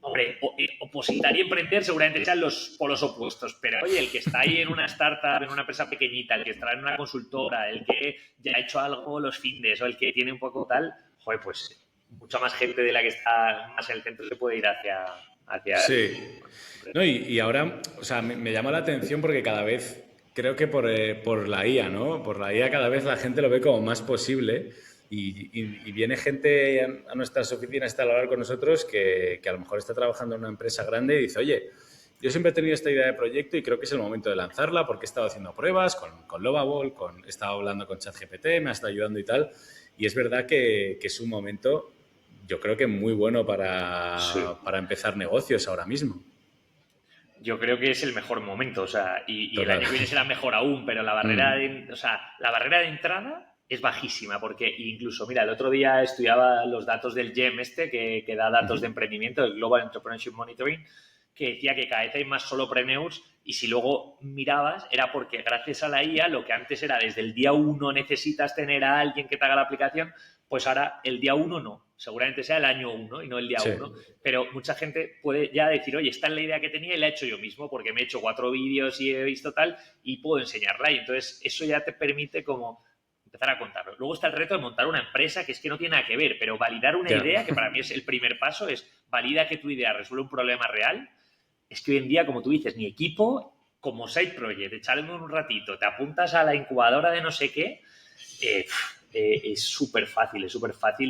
hombre, opositar y emprender seguramente sean los polos opuestos, pero oye, el que está ahí en una startup, en una empresa pequeñita, el que está en una consultora, el que ya ha hecho algo los fines o el que tiene un poco tal, joder, pues mucha más gente de la que está más en el centro se puede ir hacia Sí. No, y ahora, o sea, me llama la atención porque cada vez, creo que por la IA, ¿no? Por la IA cada vez la gente lo ve como más posible y viene gente a nuestras oficinas a hablar con nosotros que a lo mejor está trabajando en una empresa grande y dice, oye, yo siempre he tenido esta idea de proyecto y creo que es el momento de lanzarla porque he estado haciendo pruebas con Lovable, he estado hablando con ChatGPT, me ha estado ayudando y tal. Y es verdad que es un momento, yo creo que muy bueno Sí. para empezar negocios ahora mismo. Yo creo que es el mejor momento, o sea, y el Total. año que viene será mejor aún, pero Mm. o sea, la barrera de entrada es bajísima, porque incluso, mira, el otro día estudiaba los datos del GEM que da datos de Ujú. emprendimiento, el Global Entrepreneurship Monitoring, que decía que cada vez hay más solopreneurs Y si luego mirabas, era porque gracias a la IA, lo que antes era desde el día 1 necesitas tener a alguien que te haga la aplicación, pues ahora el día 1 no. Seguramente sea el año 1 y no el día Sí. 1. Pero mucha gente puede ya decir, oye, esta es la idea que tenía y la he hecho yo mismo porque me he hecho 4 vídeos y he visto tal y puedo enseñarla. Y entonces eso ya te permite como empezar a contarlo. Luego está el reto de montar una empresa que es que no tiene nada que ver, pero validar una idea, que para mí es el primer paso, es valida que tu idea resuelve un problema real. Es que hoy en día, como tú dices, mi equipo, como side project, echarle un ratito, te apuntas a la incubadora de no sé qué, es súper fácil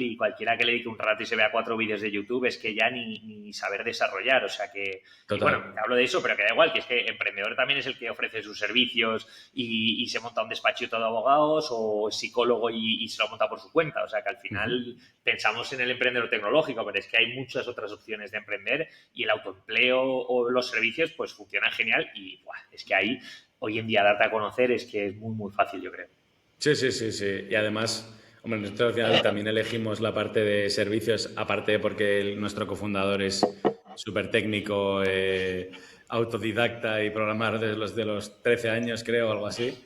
y cualquiera que le dedique un rato y se vea 4 vídeos de YouTube es que ya ni saber desarrollar, o sea que, y bueno, hablo de eso, pero que da igual, que es que emprendedor también es el que ofrece sus servicios y se monta un despachito de abogados o es psicólogo y se lo monta por su cuenta, o sea que al final pensamos en el emprendedor tecnológico, pero es que hay muchas otras opciones de emprender y el autoempleo o los servicios pues funcionan genial y es que ahí hoy en día darte a conocer es que es muy fácil, yo creo. Sí. Y además, hombre, nosotros al final también elegimos la parte de servicios, aparte porque nuestro cofundador es súper técnico, autodidacta y programador desde los 13 años, creo, o algo así,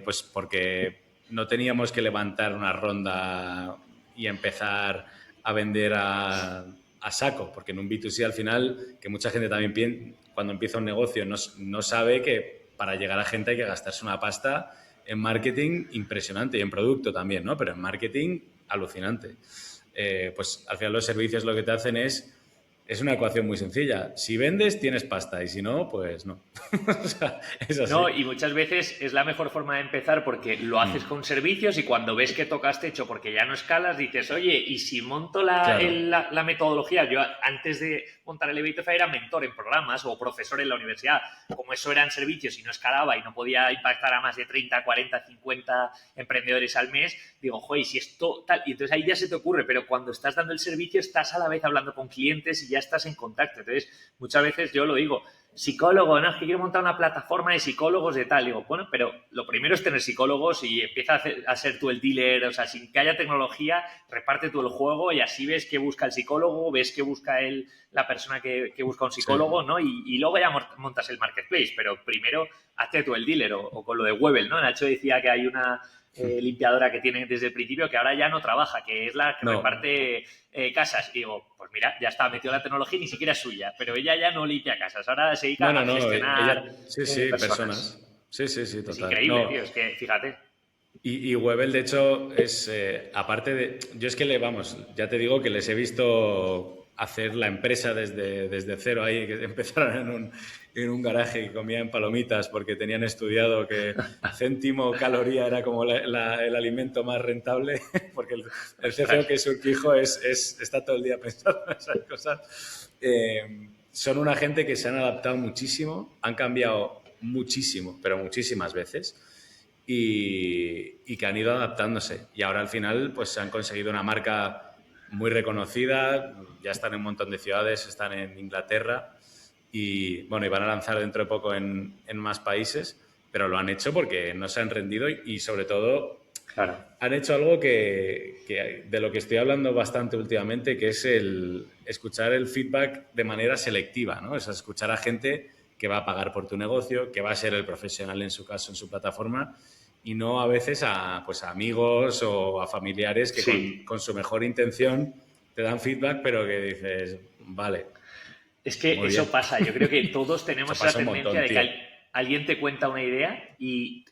pues porque no teníamos que levantar una ronda y empezar a vender a saco, porque en un B2C al final, que mucha gente también cuando empieza un negocio no sabe que para llegar a gente hay que gastarse una pasta en marketing impresionante y en producto también, ¿no? Pero en marketing alucinante. Pues al final los servicios lo que te hacen es una ecuación muy sencilla. Si vendes, tienes pasta y si no, pues no. O sea, es así. No, y muchas veces es la mejor forma de empezar porque lo haces con servicios y cuando ves que tocaste techo porque ya no escalas, dices, oye, y si monto la metodología, yo antes de montar el Elevator era mentor en programas o profesor en la universidad, como eso eran servicios y no escalaba y no podía impactar a más de 30, 40, 50 emprendedores al mes, digo, joder, si esto tal, y entonces ahí ya se te ocurre, pero cuando estás dando el servicio estás a la vez hablando con clientes y ya estás en contacto, entonces muchas veces yo lo digo, psicólogo, no, es que quiero montar una plataforma de psicólogos de tal. Digo, bueno, pero lo primero es tener psicólogos y empieza a ser tú el dealer, o sea, sin que haya tecnología, reparte tú el juego y así ves qué busca el psicólogo, ves qué busca la persona que busca un psicólogo, ¿no? Y luego ya montas el marketplace, pero primero hazte tú el dealer o con lo de Webel, ¿no? Nacho decía que hay una limpiadora que tiene desde el principio que ahora ya no trabaja, que es la que reparte casas. Y digo, pues mira, ya está, metió la tecnología y ni siquiera es suya, pero ella ya no limpia casas, ahora se dedica a gestionar personas. Sí, total. Es increíble, tío, es que fíjate. Y Webel, de hecho, es aparte de... Yo es que ya te digo que les he visto hacer la empresa desde cero ahí, que empezaron en un garaje y comían palomitas porque tenían estudiado que céntimo caloría era como el alimento más rentable, porque el CFO, que es Urquijo, está todo el día pensando en esas cosas. Son una gente que se han adaptado muchísimo, han cambiado muchísimo, pero muchísimas veces. Y que han ido adaptándose. Y ahora al final pues han conseguido una marca muy reconocida, ya están en un montón de ciudades, están en Inglaterra y van a lanzar dentro de poco en más países, pero lo han hecho porque no se han rendido y sobre todo han hecho algo que de lo que estoy hablando bastante últimamente, que es el escuchar el feedback de manera selectiva, ¿no? Es escuchar a gente que va a pagar por tu negocio, que va a ser el profesional en su caso, en su plataforma, y no a veces a amigos o a familiares que con su mejor intención te dan feedback, pero que dices, vale. Es que eso bien pasa. Yo creo que todos tenemos esa tendencia de que alguien te cuenta una idea y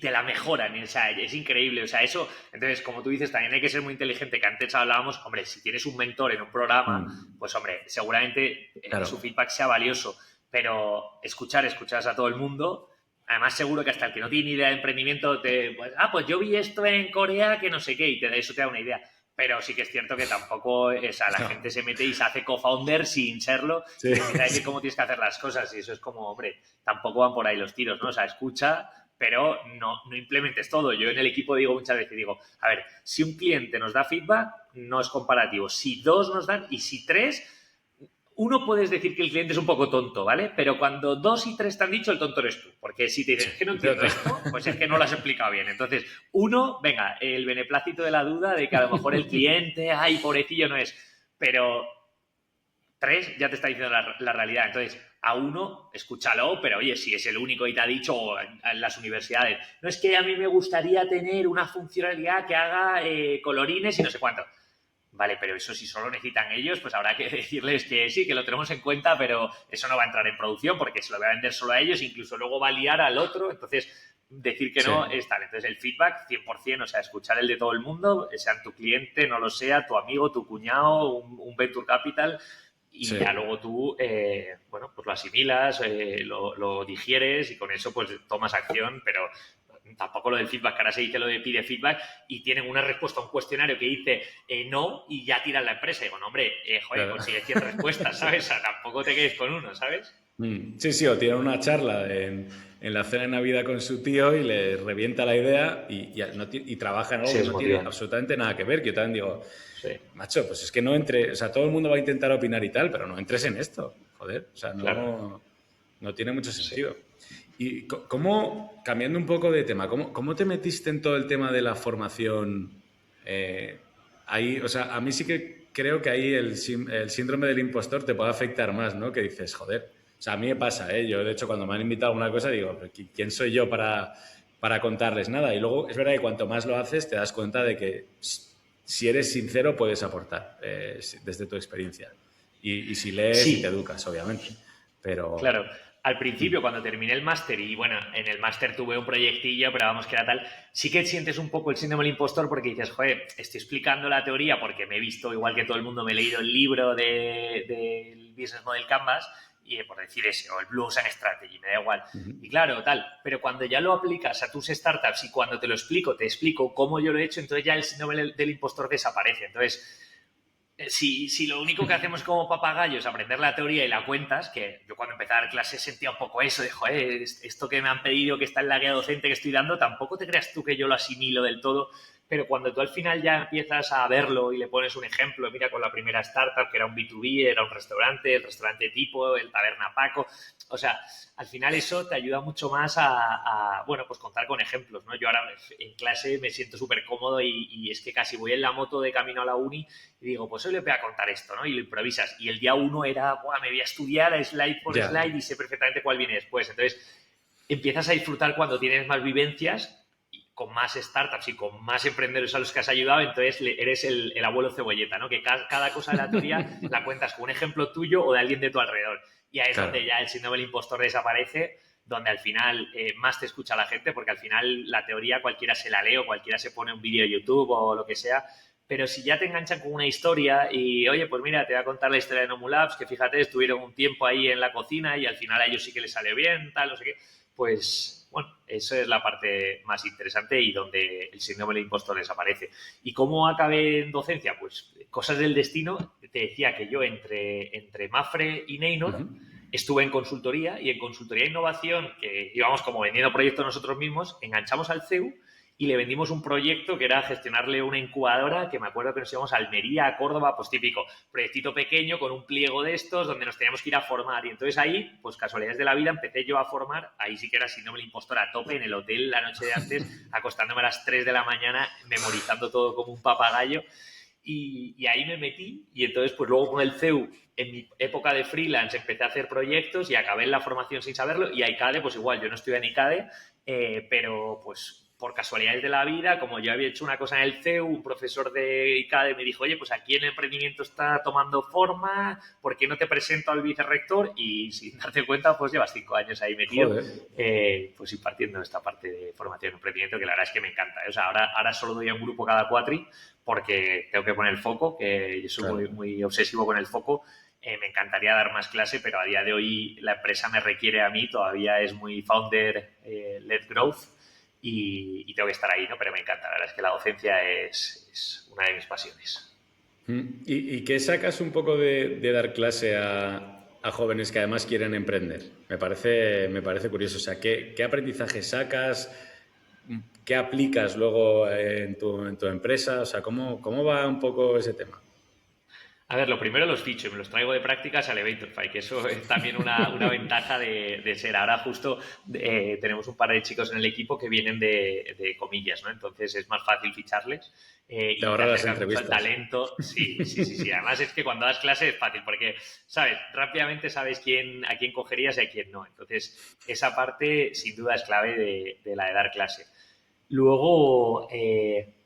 te la mejoran, o sea, es increíble, o sea, eso, entonces, como tú dices, también hay que ser muy inteligente, que antes hablábamos, hombre, si tienes un mentor en un programa, pues, hombre, seguramente su feedback sea valioso, pero escuchas a todo el mundo, además seguro que hasta el que no tiene ni idea de emprendimiento, pues yo vi esto en Corea, que no sé qué, y eso te da una idea. Pero sí que es cierto que tampoco la gente se mete y se hace co-founder sin serlo y empieza a decir cómo tienes que hacer las cosas. Y eso es como, hombre, tampoco van por ahí los tiros, ¿no? O sea, escucha, pero no implementes todo. Yo en el equipo digo muchas veces, a ver, si un cliente nos da feedback, no es comparativo. Si 2 nos dan y si 3... Uno puedes decir que el cliente es un poco tonto, ¿vale? Pero cuando 2 y 3 te han dicho, el tonto eres tú. Porque si te dicen, es que no entiendo esto, pues es que no lo has explicado bien. Entonces, 1, venga, el beneplácito de la duda de que a lo mejor el cliente, ay, pobrecillo, no es. Pero 3 ya te está diciendo la realidad. Entonces, a 1, escúchalo, pero oye, si es el único y te ha dicho en las universidades, no es que a mí me gustaría tener una funcionalidad que haga colorines y no sé cuánto. Vale, pero eso si solo necesitan ellos, pues habrá que decirles que sí, que lo tenemos en cuenta, pero eso no va a entrar en producción porque se lo voy a vender solo a ellos, incluso luego va a liar al otro. Entonces, decir que no es tal. Entonces, el feedback 100%, o sea, escuchar el de todo el mundo, sean tu cliente, no lo sea, tu amigo, tu cuñado, un venture capital, y ya luego tú, bueno, pues lo asimilas, lo digieres y con eso pues tomas acción, pero tampoco lo del feedback, que ahora se dice lo de pide feedback y tienen una respuesta a un cuestionario que dice no y ya tiran la empresa. Y digo, no, hombre, joder, consigue 100 respuestas, ¿sabes? O sea, tampoco te quedes con uno, ¿sabes? Sí, o tiene una charla en la cena de Navidad con su tío y le revienta la idea y trabaja en algo que no tiene absolutamente nada que ver. Que yo también digo, macho, pues es que no entre, o sea, todo el mundo va a intentar opinar y tal, pero no entres en esto, joder, o sea, no tiene mucho sentido. Y cómo, cambiando un poco de tema, ¿cómo te metiste en todo el tema de la formación? Ahí, o sea, a mí sí que creo que ahí el síndrome del impostor te puede afectar más, ¿no? Que dices, joder, o sea, a mí me pasa, ¿eh? Yo, de hecho, cuando me han invitado a una cosa, digo, ¿quién soy yo para contarles nada? Y luego es verdad que cuanto más lo haces, te das cuenta de que si eres sincero, puedes aportar desde tu experiencia. Y si lees y te educas, obviamente. Pero... Claro, al principio, cuando terminé el máster, y bueno, en el máster tuve un proyectillo, pero vamos, que era tal, sí que sientes un poco el síndrome del impostor porque dices, joder, estoy explicando la teoría porque me he visto, igual que todo el mundo, me he leído el libro del Business Model Canvas, y por decir ese, o el Blue Ocean Strategy, me da igual. Y claro, tal, pero cuando ya lo aplicas a tus startups y cuando te explico cómo yo lo he hecho, entonces ya el síndrome del impostor desaparece. Entonces, si lo único que hacemos como papagayos es aprender la teoría y la cuentas, que yo cuando empecé a dar clases sentía un poco eso, de joder, esto que me han pedido que está en la guía docente que estoy dando, tampoco te creas tú que yo lo asimilo del todo, pero cuando tú al final ya empiezas a verlo y le pones un ejemplo, mira con la primera startup que era un B2B, era un restaurante, el restaurante tipo, el Taberna Paco, o sea, al final eso te ayuda mucho más bueno, pues contar con ejemplos, ¿no? Yo ahora en clase me siento súper cómodo y es que casi voy en la moto de camino a la uni y digo, pues hoy le voy a contar esto, ¿no? Y lo improvisas. Y el día 1 era, me voy a estudiar slide por slide y sé perfectamente cuál viene después. Entonces, empiezas a disfrutar cuando tienes más vivencias con más startups y con más emprendedores a los que has ayudado, entonces eres el abuelo cebolleta, ¿no? Que cada cosa de la teoría la cuentas con un ejemplo tuyo o de alguien de tu alrededor. Y ahí es donde ya el síndrome del impostor desaparece, donde al final más te escucha la gente, porque al final la teoría cualquiera se la lee o cualquiera se pone un vídeo de YouTube o lo que sea, pero si ya te enganchan con una historia y, oye, pues mira, te voy a contar la historia de Nomulabs, que fíjate, estuvieron un tiempo ahí en la cocina y al final a ellos sí que les salió bien, tal, no sé qué, pues, bueno, eso es la parte más interesante y donde el síndrome del impostor desaparece. ¿Y cómo acabé en docencia? Pues cosas del destino. Te decía que yo entre Mafre y Neynor estuve en consultoría y en consultoría de innovación, que íbamos como vendiendo proyectos nosotros mismos, enganchamos al CEU y le vendimos un proyecto que era gestionarle una incubadora, que me acuerdo que nos íbamos a Almería, a Córdoba, pues típico, proyectito pequeño con un pliego de estos donde nos teníamos que ir a formar. Y entonces ahí, pues casualidades de la vida, empecé yo a formar, ahí sí que era síndrome del impostor a tope, en el hotel la noche de antes, acostándome a las 3 de la mañana, memorizando todo como un papagayo. Y ahí me metí y entonces pues luego con el CEU en mi época de freelance empecé a hacer proyectos y acabé en la formación sin saberlo y a ICADE pues igual, yo no estuve en ICADE, pero pues por casualidades de la vida, como yo había hecho una cosa en el CEU, un profesor de ICADE me dijo, oye, pues aquí el emprendimiento está tomando forma, ¿por qué no te presento al vicerrector? Y sin darte cuenta, pues llevas 5 años ahí metido, pues impartiendo esta parte de formación en emprendimiento, que la verdad es que me encanta. O sea, ahora solo doy a un grupo cada cuatri, porque tengo que poner el foco, que yo soy muy obsesivo con el foco. Me encantaría dar más clase, pero a día de hoy la empresa me requiere a mí, todavía es muy founder-led growth y tengo que estar ahí, ¿no? Pero me encanta, la verdad es que la docencia es una de mis pasiones. ¿Y qué sacas un poco de dar clase a jóvenes que además quieren emprender? Me parece curioso. O sea, ¿qué aprendizaje sacas? ¿Qué aplicas luego en tu empresa? O sea, ¿cómo va un poco ese tema? A ver, lo primero los ficho y me los traigo de prácticas a Elevatorfy, que eso es también una ventaja de ser. Ahora justo tenemos un par de chicos en el equipo que vienen de comillas, ¿no? Entonces es más fácil ficharles Te y te ahorras las acercas mucho al entrevistas. talento. Sí, sí, sí, sí. Además es que cuando das clase es fácil porque, ¿sabes? Rápidamente sabes a quién cogerías y a quién no. Entonces esa parte sin duda es clave de la de dar clase. Luego,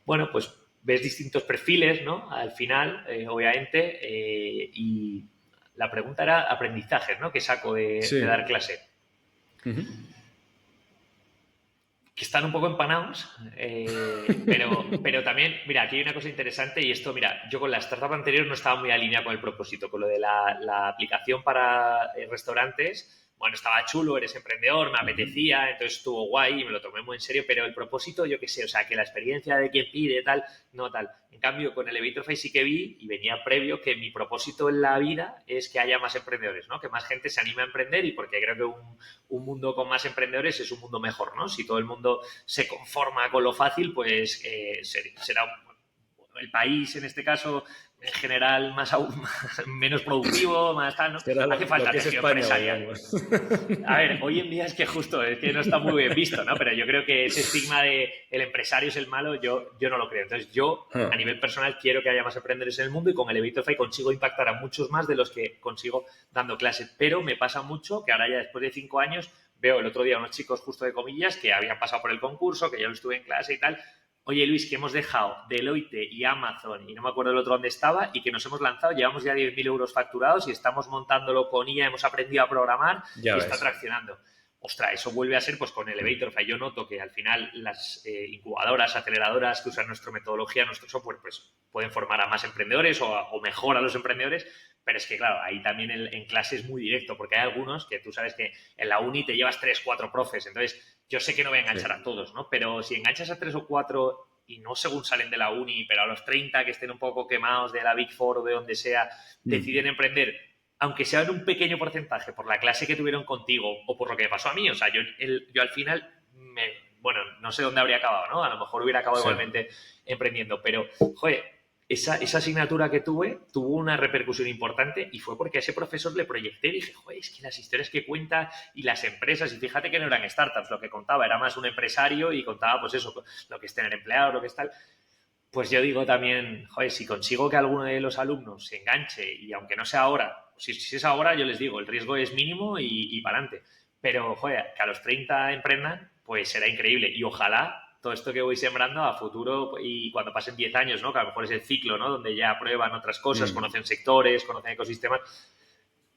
bueno, pues ves distintos perfiles, ¿no? Al final, obviamente, y la pregunta era aprendizajes, ¿no? ¿Qué saco de dar Sí. clase? Ujú. Que están un poco empanados, pero también, mira, aquí hay una cosa interesante y esto, mira, yo con la startup anterior no estaba muy alineado con el propósito, con lo de la aplicación para restaurantes. Bueno, estaba chulo, eres emprendedor, me apetecía, entonces estuvo guay y me lo tomé muy en serio, pero el propósito, yo qué sé, o sea, que la experiencia de quien pide, tal, no tal. En cambio, con Elevatorfy sí que vi, y venía previo, que mi propósito en la vida es que haya más emprendedores, ¿no? Que más gente se anime a emprender y porque creo que un mundo con más emprendedores es un mundo mejor, ¿no? Si todo el mundo se conforma con lo fácil, pues será el país, en este caso, en general, menos productivo, más tal, ¿no? Será Hace lo falta que es tejido España, empresarial. digamos. A ver, hoy en día es que justo, es que no está muy bien visto, ¿no? Pero yo creo que ese estigma de el empresario es el malo, yo no lo creo. Entonces, yo, a nivel personal, quiero que haya más emprendedores en el mundo y con Elevatorfy consigo impactar a muchos más de los que consigo dando clases. Pero me pasa mucho que ahora ya después de 5 años veo el otro día unos chicos justo de comillas que habían pasado por el concurso, que yo lo estuve en clase y tal. Oye, Luis, que hemos dejado Deloitte y Amazon, y no me acuerdo el otro dónde estaba, y que nos hemos lanzado, llevamos ya 10.000 euros facturados y estamos montándolo con IA, hemos aprendido a programar Ya y está ves. traccionando. Ostras, eso vuelve a ser pues con Elevatorfy. Yo noto que al final las incubadoras, aceleradoras que usan nuestra metodología, nuestro software, pues pueden formar a más emprendedores o mejor a los emprendedores, pero es que, claro, ahí también en clase es muy directo, porque hay algunos que tú sabes que en la uni te llevas 3 4 profes, entonces yo sé que no voy a enganchar Sí. a todos, ¿no? Pero si enganchas a 3 o 4 y no según salen de la uni, pero a los 30 que estén un poco quemados de la Big Four o de donde sea, deciden emprender, aunque sea en un pequeño porcentaje por la clase que tuvieron contigo o por lo que me pasó a mí, o sea, yo al final, bueno, no sé dónde habría acabado, ¿no? A lo mejor hubiera acabado Sí. igualmente emprendiendo, pero, joder, esa asignatura que tuvo una repercusión importante y fue porque a ese profesor le proyecté y dije, joder, es que las historias que cuenta y las empresas, y fíjate que no eran startups, lo que contaba era más un empresario y contaba pues eso, lo que es tener empleados, lo que es tal. Pues yo digo también, joder, si consigo que alguno de los alumnos se enganche y aunque no sea ahora, si es ahora yo les digo, el riesgo es mínimo y para adelante. Pero, joder, que a los 30 emprendan, pues será increíble. Y ojalá todo esto que voy sembrando a futuro y cuando pasen 10 años, ¿no? Que a lo mejor es el ciclo, ¿no? Donde ya prueban otras cosas, conocen sectores, conocen ecosistemas,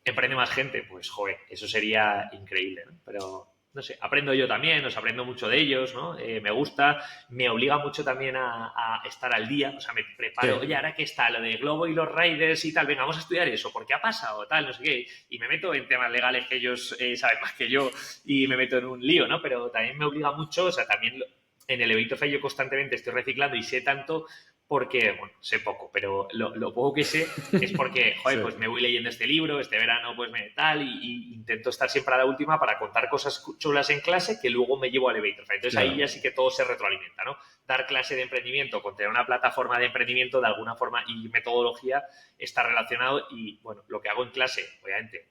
emprende más gente, pues, joder, eso sería increíble, ¿no? Pero, no sé, aprendo yo también, os aprendo mucho de ellos, ¿no? Me gusta, me obliga mucho también a estar al día, o sea, me preparo, oye, Sí. ahora que está lo de Globo y los Riders y tal, venga, vamos a estudiar eso, ¿por qué ha pasado? Tal, no sé qué, y me meto en temas legales que ellos saben más que yo y me meto en un lío, ¿no? Pero también me obliga mucho, o sea, también en el Elevatorfy yo constantemente estoy reciclando y sé tanto porque, bueno, sé poco, pero lo poco que sé es porque, joder, Sí. pues me voy leyendo este libro, este verano pues me tal, y intento estar siempre a la última para contar cosas chulas en clase que luego me llevo al Elevatorfy. Entonces ahí Claro. ya sí que todo se retroalimenta, ¿no? Dar clase de emprendimiento con tener una plataforma de emprendimiento de alguna forma y metodología está relacionado y, bueno, lo que hago en clase, obviamente,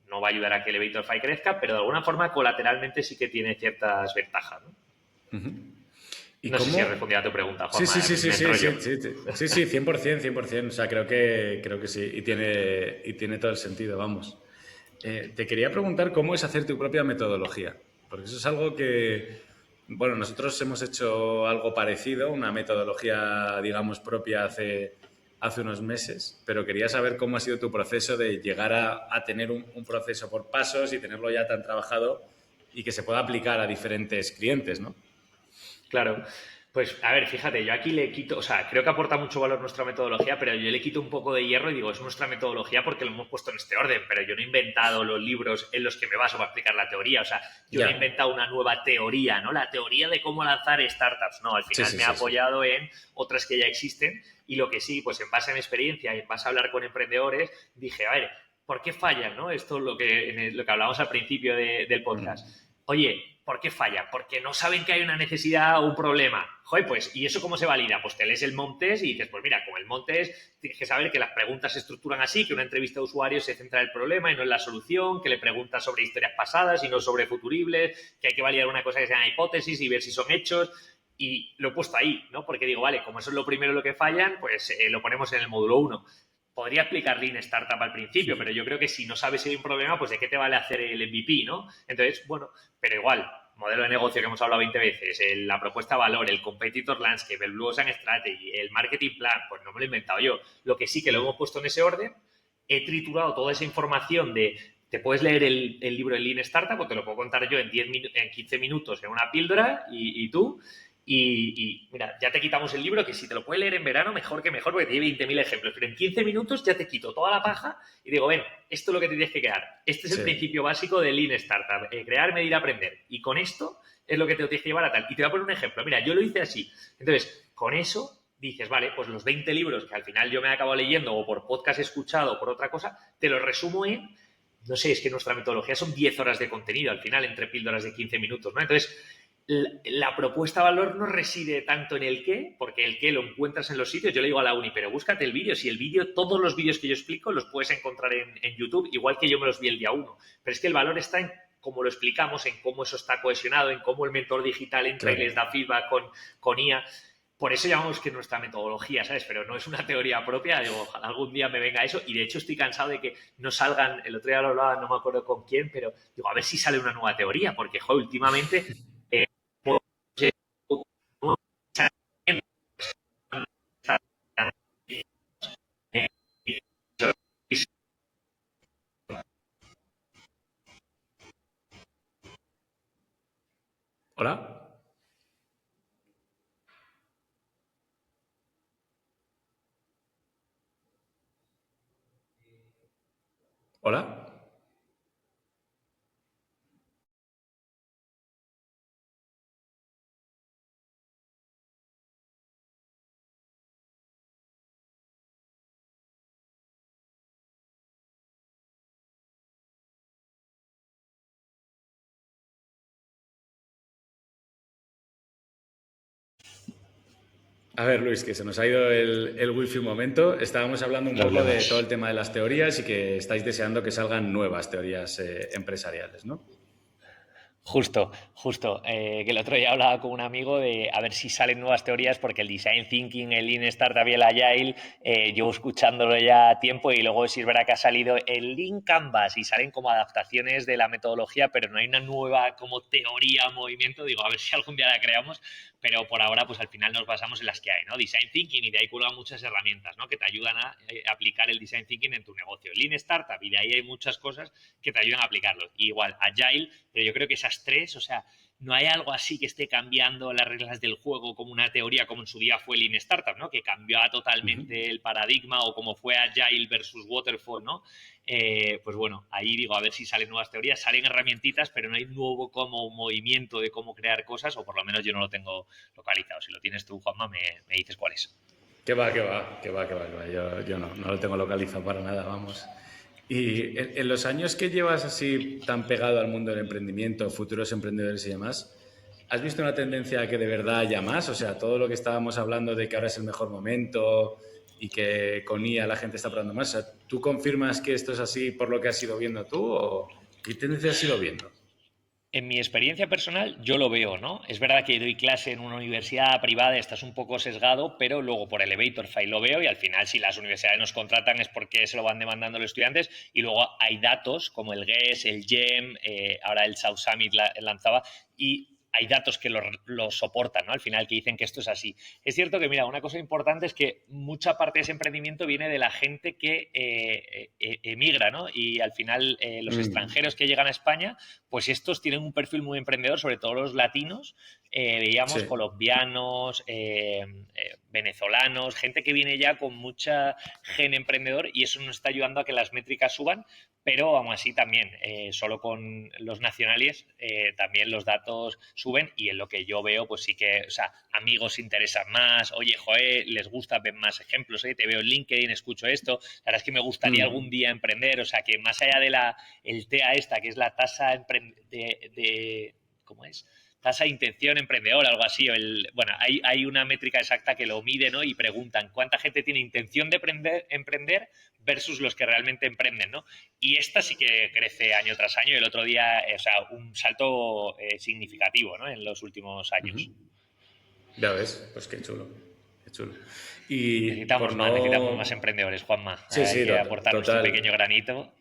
no va a ayudar a que el Elevatorfy crezca, pero de alguna forma colateralmente sí que tiene ciertas ventajas, ¿no? ¿Y No sé si he cómo? respondido a tu pregunta, Sí, sí, Juanma, sí, sí, me sí, enrollo. sí, sí, sí, sí, 100%, 100%. O sea, creo que sí. Y tiene todo el sentido, vamos. Te quería preguntar cómo es hacer tu propia metodología. Porque eso es algo que, bueno, nosotros hemos hecho algo parecido, una metodología, digamos, propia hace unos meses, pero quería saber cómo ha sido tu proceso de llegar a tener un proceso por pasos y tenerlo ya tan trabajado y que se pueda aplicar a diferentes clientes, ¿no? Claro. Pues a ver, fíjate, yo aquí le quito, o sea, creo que aporta mucho valor nuestra metodología, pero yo le quito un poco de hierro y digo, es nuestra metodología porque lo hemos puesto en este orden, pero yo no he inventado los libros en los que me baso para explicar la teoría, o sea, yo no he Ya. inventado una nueva teoría, ¿no? La teoría de cómo lanzar startups, no, al Sí, final sí, me he sí, sí. apoyado en otras que ya existen y lo que sí, pues en base a mi experiencia y en base a hablar con emprendedores, dije, a ver, ¿por qué fallan, no? Esto es lo que hablábamos al principio del podcast. Oye, ¿Por qué falla? Porque no saben que hay una necesidad o un problema. Joder, pues, ¿y eso cómo se valida? Pues te lees el Monk Test y dices, pues mira, con el Monk Test tienes que saber que las preguntas se estructuran así, que una entrevista de usuario se centra en el problema y no en la solución, que le preguntas sobre historias pasadas y no sobre futuribles, que hay que validar una cosa que se llama hipótesis y ver si son hechos. Y lo he puesto ahí, ¿no? Porque digo, vale, como eso es lo primero lo que fallan, pues lo ponemos en el módulo 1. Podría explicar Lean Startup al principio, pero yo creo que si no sabes si hay un problema, pues de qué te vale hacer el MVP, ¿no? Entonces, bueno, pero igual, modelo de negocio que hemos hablado 20 veces, la propuesta de valor, el competitor landscape, el Blue Ocean Strategy, el marketing plan, pues no me lo he inventado yo. Lo que sí que lo hemos puesto en ese orden, he triturado toda esa información de, te puedes leer el libro de Lean Startup, o te lo puedo contar yo en 15 minutos en una píldora y tú. Y mira, ya te quitamos el libro, que si te lo puedes leer en verano, mejor que mejor, porque tiene 20.000 ejemplos. Pero en 15 minutos ya te quito toda la paja y digo, ven, esto es lo que te tienes que quedar. Este es el principio básico de Lean Startup: crear, medir, aprender. Y con esto es lo que te tienes que llevar a tal. Y te voy a poner un ejemplo. Mira, yo lo hice así. Entonces, con eso dices, vale, pues los 20 libros que al final yo me acabo leyendo, o por podcast escuchado o por otra cosa, te los resumo en, no sé, es que nuestra metodología son 10 horas de contenido al final, entre píldoras de 15 minutos, ¿no? Entonces, la propuesta de valor no reside tanto en el qué, porque el qué lo encuentras en los sitios. Yo le digo a la uni, pero búscate el vídeo. Si el vídeo, todos los vídeos que yo explico los puedes encontrar en YouTube, igual que yo me los vi el día 1. Pero es que el valor está en cómo lo explicamos, en cómo eso está cohesionado, en cómo el mentor digital entra y les da feedback con IA. Por eso llamamos que nuestra metodología, ¿sabes? Pero no es una teoría propia. Digo, ojalá algún día me venga eso. Y de hecho estoy cansado de que no salgan, el otro día lo hablaba, no me acuerdo con quién, pero digo, a ver si sale una nueva teoría, porque, joder, últimamente... ¿Hola? ¿Hola? A ver, Luis, que se nos ha ido el wifi un momento. Estábamos hablando un poco de todo el tema de las teorías y que estáis deseando que salgan nuevas teorías empresariales, ¿no? Justo, justo. Que el otro día hablaba con un amigo de a ver si salen nuevas teorías, porque el Design Thinking, el Lean Startup y el Agile, llevo escuchándolo ya tiempo, y luego sí es verdad que ha salido el Lean Canvas y salen como adaptaciones de la metodología, pero no hay una nueva como teoría, movimiento. Digo, a ver si algún día la creamos, pero por ahora pues al final nos basamos en las que hay, ¿no? Design Thinking, y de ahí cuelgan muchas herramientas, ¿no? Que te ayudan a aplicar el Design Thinking en tu negocio. Lean Startup, y de ahí hay muchas cosas que te ayudan a aplicarlo. Y igual, Agile, pero yo creo que esas tres, o sea, no hay algo así que esté cambiando las reglas del juego como una teoría, como en su día fue Lean Startup, ¿no? Que cambió totalmente el paradigma, o como fue Agile versus Waterfall, ¿no? Pues bueno, ahí digo, a ver si salen nuevas teorías, salen herramientitas, pero no hay nuevo como movimiento de cómo crear cosas, o por lo menos yo no lo tengo localizado. Si lo tienes tú, Juanma, me dices cuál es. Que va, que va, que va, que va, que va. Yo no lo tengo localizado para nada, vamos. Y en los años que llevas así tan pegado al mundo del emprendimiento, futuros emprendedores y demás, ¿has visto una tendencia a que de verdad haya más? O sea, todo lo que estábamos hablando de que ahora es el mejor momento y que con IA la gente está probando más, o sea, ¿tú confirmas que esto es así por lo que has ido viendo tú o qué tendencia has ido viendo? En mi experiencia personal, yo lo veo, ¿no? Es verdad que doy clase en una universidad privada, estás un poco sesgado, pero luego por Elevator File lo veo, y al final, si las universidades nos contratan es porque se lo van demandando los estudiantes. Y luego hay datos como el GES, el GEM, ahora el South Summit lanzaba, y hay datos que lo soportan, ¿no? Al final, que dicen que esto es así. Es cierto que, mira, una cosa importante es que mucha parte de ese emprendimiento viene de la gente que emigra, ¿no? Y al final, los extranjeros que llegan a España, pues estos tienen un perfil muy emprendedor, sobre todo los latinos. Veíamos Sí. colombianos, venezolanos, gente que viene ya con mucha gen emprendedor, y eso nos está ayudando a que las métricas suban, pero aún así también, solo con los nacionales, también los datos suben, y en lo que yo veo, pues sí que, o sea, amigos se interesan más, oye, joder, les gusta, ven más ejemplos, te veo en LinkedIn, escucho esto, la verdad es que me gustaría algún día emprender, o sea, que más allá de el TEA esta, que es la tasa ¿cómo es? Tasa de intención emprendedora, algo así. Bueno, hay una métrica exacta que lo mide, ¿no? Y preguntan cuánta gente tiene intención de emprender versus los que realmente emprenden, ¿no? Y esta sí que crece año tras año. El otro día, o sea, un salto significativo, ¿no? En los últimos años. Ya ves, pues qué chulo, qué chulo. Y por Necesitamos más no... emprendedores, Juanma. Sí, Hay sí, que aportar nuestro pequeño total. granito.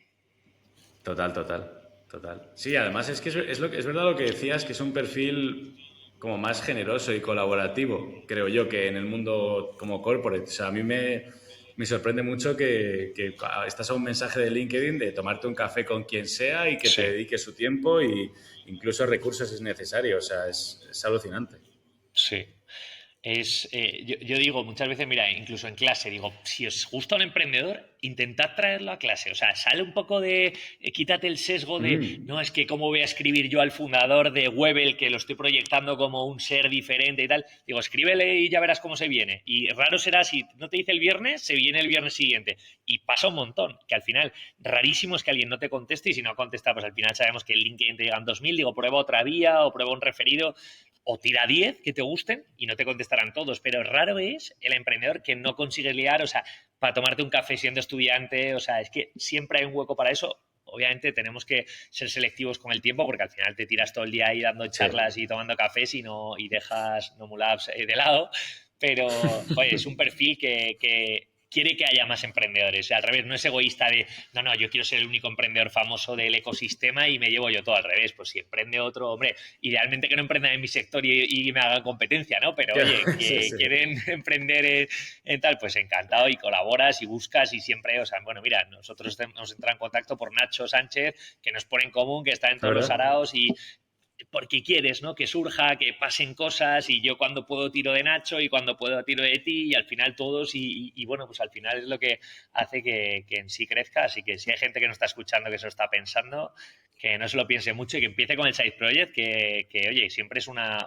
Total. Sí, además es que es verdad lo que decías, que es un perfil como más generoso y colaborativo, creo yo, que en el mundo como corporate. O sea, a mí me sorprende mucho que estás a un mensaje de LinkedIn de tomarte un café con quien sea y que te Sí. dedique su tiempo y incluso recursos si es necesario. O sea, es alucinante. Sí. Yo digo muchas veces, mira, incluso en clase, digo, si os gusta un emprendedor, intentad traerlo a clase. O sea, sale un poco de, quítate el sesgo de, no, es que cómo voy a escribir yo al fundador de Webel, que lo estoy proyectando como un ser diferente y tal. Digo, escríbele y ya verás cómo se viene. Y raro será si no te dice el viernes, se viene el viernes siguiente. Y pasa un montón, que al final, rarísimo es que alguien no te conteste y si no contesta, pues al final sabemos que en LinkedIn te llegan 2000, digo, prueba otra vía o prueba un referido. O tira 10 que te gusten y no te contestarán todos, pero raro es el emprendedor que no consigue liar, o sea, para tomarte un café siendo estudiante, o sea, es que siempre hay un hueco para eso. Obviamente tenemos que ser selectivos con el tiempo porque al final te tiras todo el día ahí dando Sí. charlas y tomando cafés y dejas Nomulabs de lado, pero joder, es un perfil que quiere que haya más emprendedores. O sea, al revés, no es egoísta de, no, yo quiero ser el único emprendedor famoso del ecosistema y me llevo yo todo al revés. Pues si emprende otro, hombre, idealmente que no emprendan en mi sector y me hagan competencia, ¿no? Pero oye, Sí, que sí. quieren emprender en tal, pues encantado y colaboras y buscas y siempre, o sea, bueno, mira, nosotros hemos entrado en contacto por Nacho Sánchez, que nos pone en común, que está en ¿La todos los verdad? araos y porque quieres, ¿no? Que surja, que pasen cosas y yo cuando puedo tiro de Nacho y cuando puedo tiro de ti y al final todos y bueno, pues al final es lo que hace que en sí crezca. Así que si hay gente que no está escuchando, que se lo está pensando, que no se lo piense mucho y que empiece con el side project, que oye, siempre es una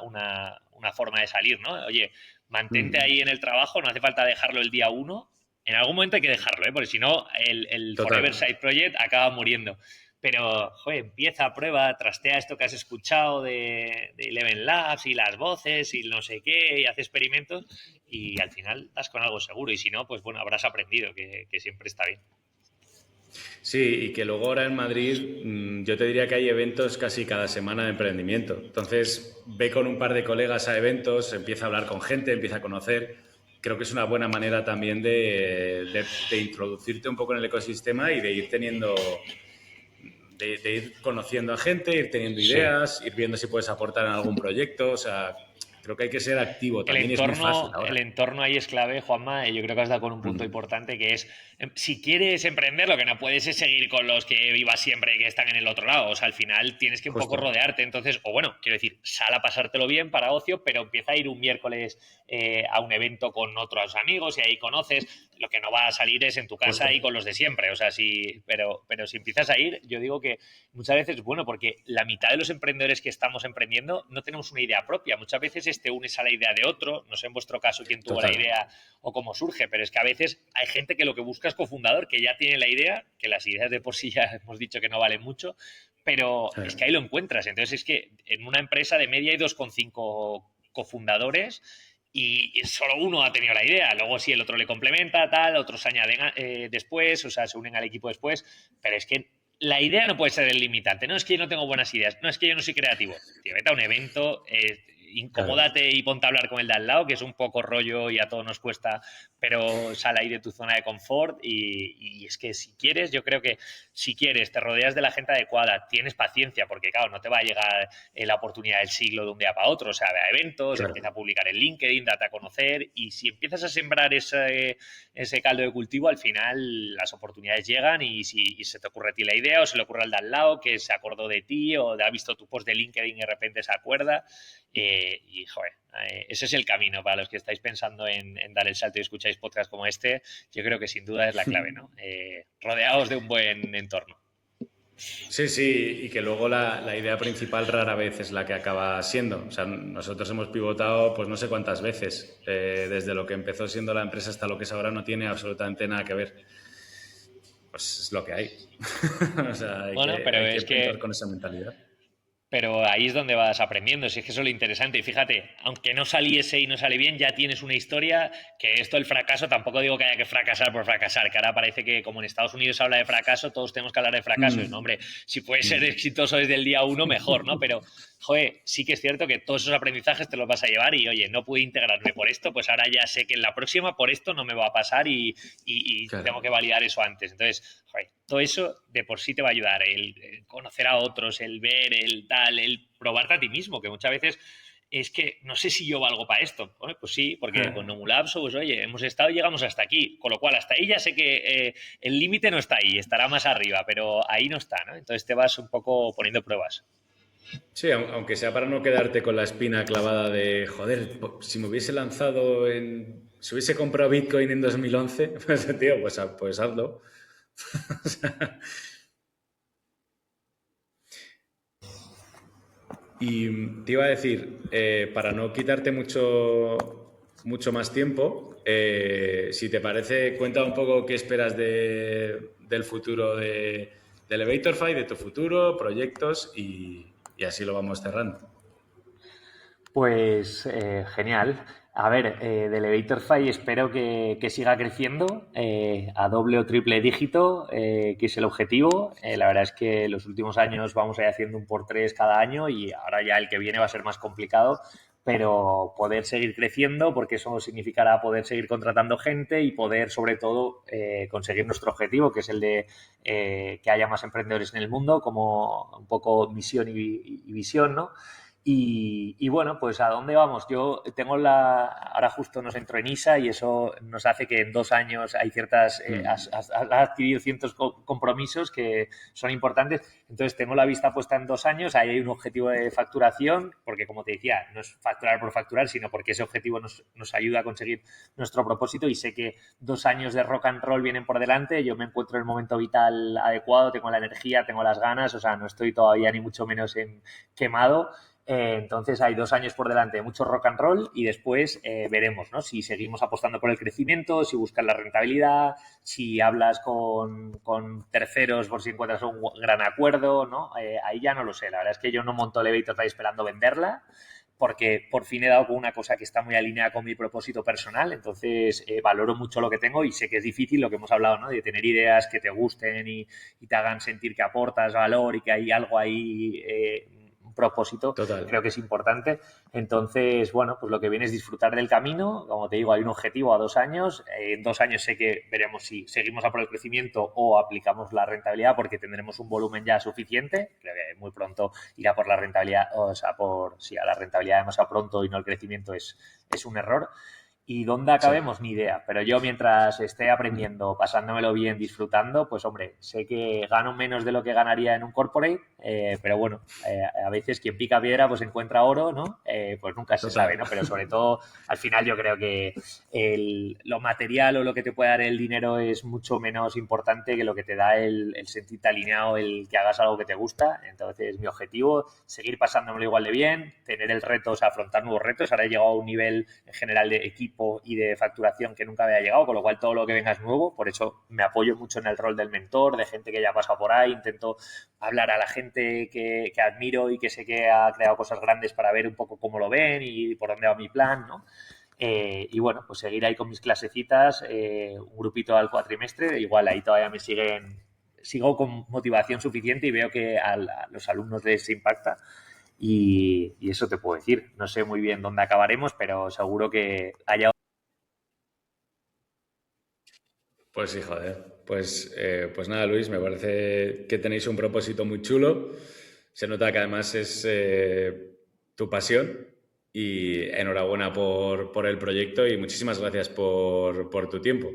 forma de salir, ¿no? Oye, mantente ahí en el trabajo, no hace falta dejarlo el día uno. En algún momento hay que dejarlo, ¿eh? Porque si no, el Total. Forever Side Project acaba muriendo. Pero, joder, empieza, prueba, trastea esto que has escuchado de Eleven Labs y las voces y no sé qué, y hace experimentos y al final das con algo seguro. Y si no, pues bueno, habrás aprendido, que siempre está bien. Sí, y que luego ahora en Madrid yo te diría que hay eventos casi cada semana de emprendimiento. Entonces, ve con un par de colegas a eventos, empieza a hablar con gente, empieza a conocer. Creo que es una buena manera también de introducirte un poco en el ecosistema y de ir teniendo, de ir conociendo a gente, ir teniendo Sí. ideas, ir viendo si puedes aportar en algún proyecto. O sea, creo que hay que ser activo también y es muy fácil El ahora. entorno ahí es clave, Juanma, y yo creo que has dado con un punto importante que es, si quieres emprender, lo que no puedes es seguir con los que vivas siempre que están en el otro lado. O sea, al final tienes que un poco Justo. rodearte. Entonces, o bueno, quiero decir, sal a pasártelo bien para ocio, pero empieza a ir un miércoles a un evento con otros amigos y ahí conoces. Lo que no va a salir es en tu casa Justo. y con los de siempre. O sea, pero si empiezas a ir, yo digo que muchas veces, bueno, porque la mitad de los emprendedores que estamos emprendiendo no tenemos una idea propia. Muchas veces te unes a la idea de otro, no sé en vuestro caso quién tuvo la Total. idea o cómo surge, pero es que a veces hay gente que lo que busca es cofundador, que ya tiene la idea, que las ideas de por sí ya hemos dicho que no valen mucho, pero es que ahí lo encuentras. Entonces es que en una empresa de media hay 2,5 cofundadores y solo uno ha tenido la idea. Luego si el otro le complementa, tal, otros se añaden después, o sea, se unen al equipo después, pero es que la idea no puede ser el limitante. No es que yo no tengo buenas ideas, no es que yo no soy creativo. Tío, vete a un evento, Claro. incomódate y ponte a hablar con el de al lado, que es un poco rollo y a todos nos cuesta, pero sal ahí de tu zona de confort y es que si quieres, yo creo que si quieres, te rodeas de la gente adecuada, tienes paciencia, porque claro, no te va a llegar la oportunidad del siglo de un día para otro, o sea, ve a eventos, Claro. empieza a publicar en LinkedIn, date a conocer y si empiezas a sembrar ese caldo de cultivo, al final las oportunidades llegan y si se te ocurre a ti la idea o se le ocurre al de al lado que se acordó de ti o ha visto tu post de LinkedIn y de repente se acuerda. Y, joder, ese es el camino para los que estáis pensando en dar el salto y escucháis podcasts como este. Yo creo que sin duda es la clave, ¿no? Rodeaos de un buen entorno. Sí, sí, y que luego la idea principal rara vez es la que acaba siendo. O sea, nosotros hemos pivotado pues no sé cuántas veces. Desde lo que empezó siendo la empresa hasta lo que es ahora no tiene absolutamente nada que ver. Pues es lo que hay. O sea, Bueno, pero hay que es entrar que con esa mentalidad. pero ahí es donde vas aprendiendo, si es que eso es lo interesante. Y fíjate, aunque no saliese y no sale bien, ya tienes una historia que esto del fracaso, tampoco digo que haya que fracasar por fracasar, que ahora parece que como en Estados Unidos se habla de fracaso, todos tenemos que hablar de fracaso. Y no, Mm. hombre, si puedes ser Mm. exitoso desde el día uno, mejor, ¿no? Pero, joder, sí que es cierto que todos esos aprendizajes te los vas a llevar y, oye, no pude integrarme por esto, pues ahora ya sé que en la próxima por esto no me va a pasar y Claro. tengo que validar eso antes. Entonces, joder, todo eso de por sí te va a ayudar, el conocer a otros, el ver, el tal, el probarte a ti mismo, que muchas veces es que no sé si yo valgo para esto. Bueno, pues sí, porque con Nomulabs, pues oye, hemos estado y llegamos hasta aquí, con lo cual hasta ahí ya sé que el límite no está ahí, estará más arriba, pero ahí no está, ¿no? Entonces te vas un poco poniendo pruebas. Sí, aunque sea para no quedarte con la espina clavada de, joder, si me hubiese lanzado en... Si hubiese comprado Bitcoin en 2011, pues tío, pues hazlo. O sea, y te iba a decir, para no quitarte mucho más tiempo, si te parece, cuenta un poco qué esperas del futuro de Elevatorfy, de tu futuro, proyectos y así lo vamos cerrando. Pues genial. A ver, de Elevatorfy espero que siga creciendo a doble o triple dígito, que es el objetivo. La verdad es que los últimos años vamos a ir haciendo un por tres cada año y ahora ya el que viene va a ser más complicado, pero poder seguir creciendo porque eso significará poder seguir contratando gente y poder sobre todo conseguir nuestro objetivo, que es el de que haya más emprendedores en el mundo, como un poco misión y visión, ¿no? Y bueno, pues ¿a dónde vamos? Yo tengo ahora justo nos entró en ISA y eso nos hace que en 2 años hay ciertas, Mm. has adquirido ciertos compromisos que son importantes. Entonces tengo la vista puesta en 2 años, ahí hay un objetivo de facturación, porque como te decía, no es facturar por facturar, sino porque ese objetivo nos ayuda a conseguir nuestro propósito y sé que 2 años de rock and roll vienen por delante, yo me encuentro en el momento vital adecuado, tengo la energía, tengo las ganas, o sea, no estoy todavía ni mucho menos quemado. Entonces hay 2 años por delante de mucho rock and roll y después veremos, ¿no? Si seguimos apostando por el crecimiento, si buscas la rentabilidad, si hablas con terceros por si encuentras un gran acuerdo, ¿no? Ahí ya no lo sé. La verdad es que yo no monto Elevator ahí esperando venderla porque por fin he dado con una cosa que está muy alineada con mi propósito personal, entonces valoro mucho lo que tengo y sé que es difícil lo que hemos hablado, ¿no? De tener ideas que te gusten y te hagan sentir que aportas valor y que hay algo ahí un propósito, Total. creo que es importante. Entonces, bueno, pues lo que viene es disfrutar del camino. Como te digo, hay un objetivo a 2 años. En 2 años sé que veremos si seguimos a por el crecimiento o aplicamos la rentabilidad porque tendremos un volumen ya suficiente. Creo que muy pronto irá por la rentabilidad, o sea, si a la rentabilidad demasiado pronto y no el crecimiento es un error. ¿Y dónde Sí. acabemos? Ni idea. Pero yo mientras esté aprendiendo, pasándomelo bien, disfrutando, pues hombre, sé que gano menos de lo que ganaría en un corporate, pero bueno, a veces quien pica piedra pues encuentra oro, ¿no? Pues nunca se sabe, Total. ¿no? Pero sobre todo, al final yo creo que lo material o lo que te puede dar el dinero es mucho menos importante que lo que te da el sentirte alineado, el que hagas algo que te gusta. Entonces, mi objetivo, seguir pasándomelo igual de bien, tener el reto, o sea, afrontar nuevos retos. Ahora he llegado a un nivel en general de equipo y de facturación que nunca había llegado, con lo cual todo lo que venga es nuevo. Por eso me apoyo mucho en el rol del mentor, de gente que ya ha pasado por ahí. Intento hablar a la gente que admiro y que sé que ha creado cosas grandes para ver un poco cómo lo ven y por dónde va mi plan, ¿no? Y bueno, pues seguir ahí con mis clasecitas, un grupito al cuatrimestre, igual ahí todavía sigo con motivación suficiente y veo que a los alumnos les impacta y eso te puedo decir. No sé muy bien dónde acabaremos, pero seguro que haya... Pues sí, joder. Pues nada, Luis, me parece que tenéis un propósito muy chulo. Se nota que además es tu pasión y enhorabuena por el proyecto y muchísimas gracias por tu tiempo.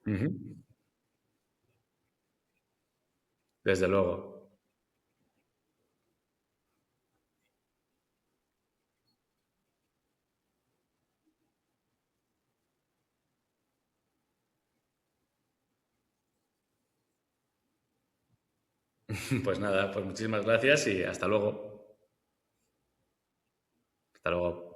Ujú. Desde luego. Pues nada, pues muchísimas gracias y hasta luego. Hasta luego.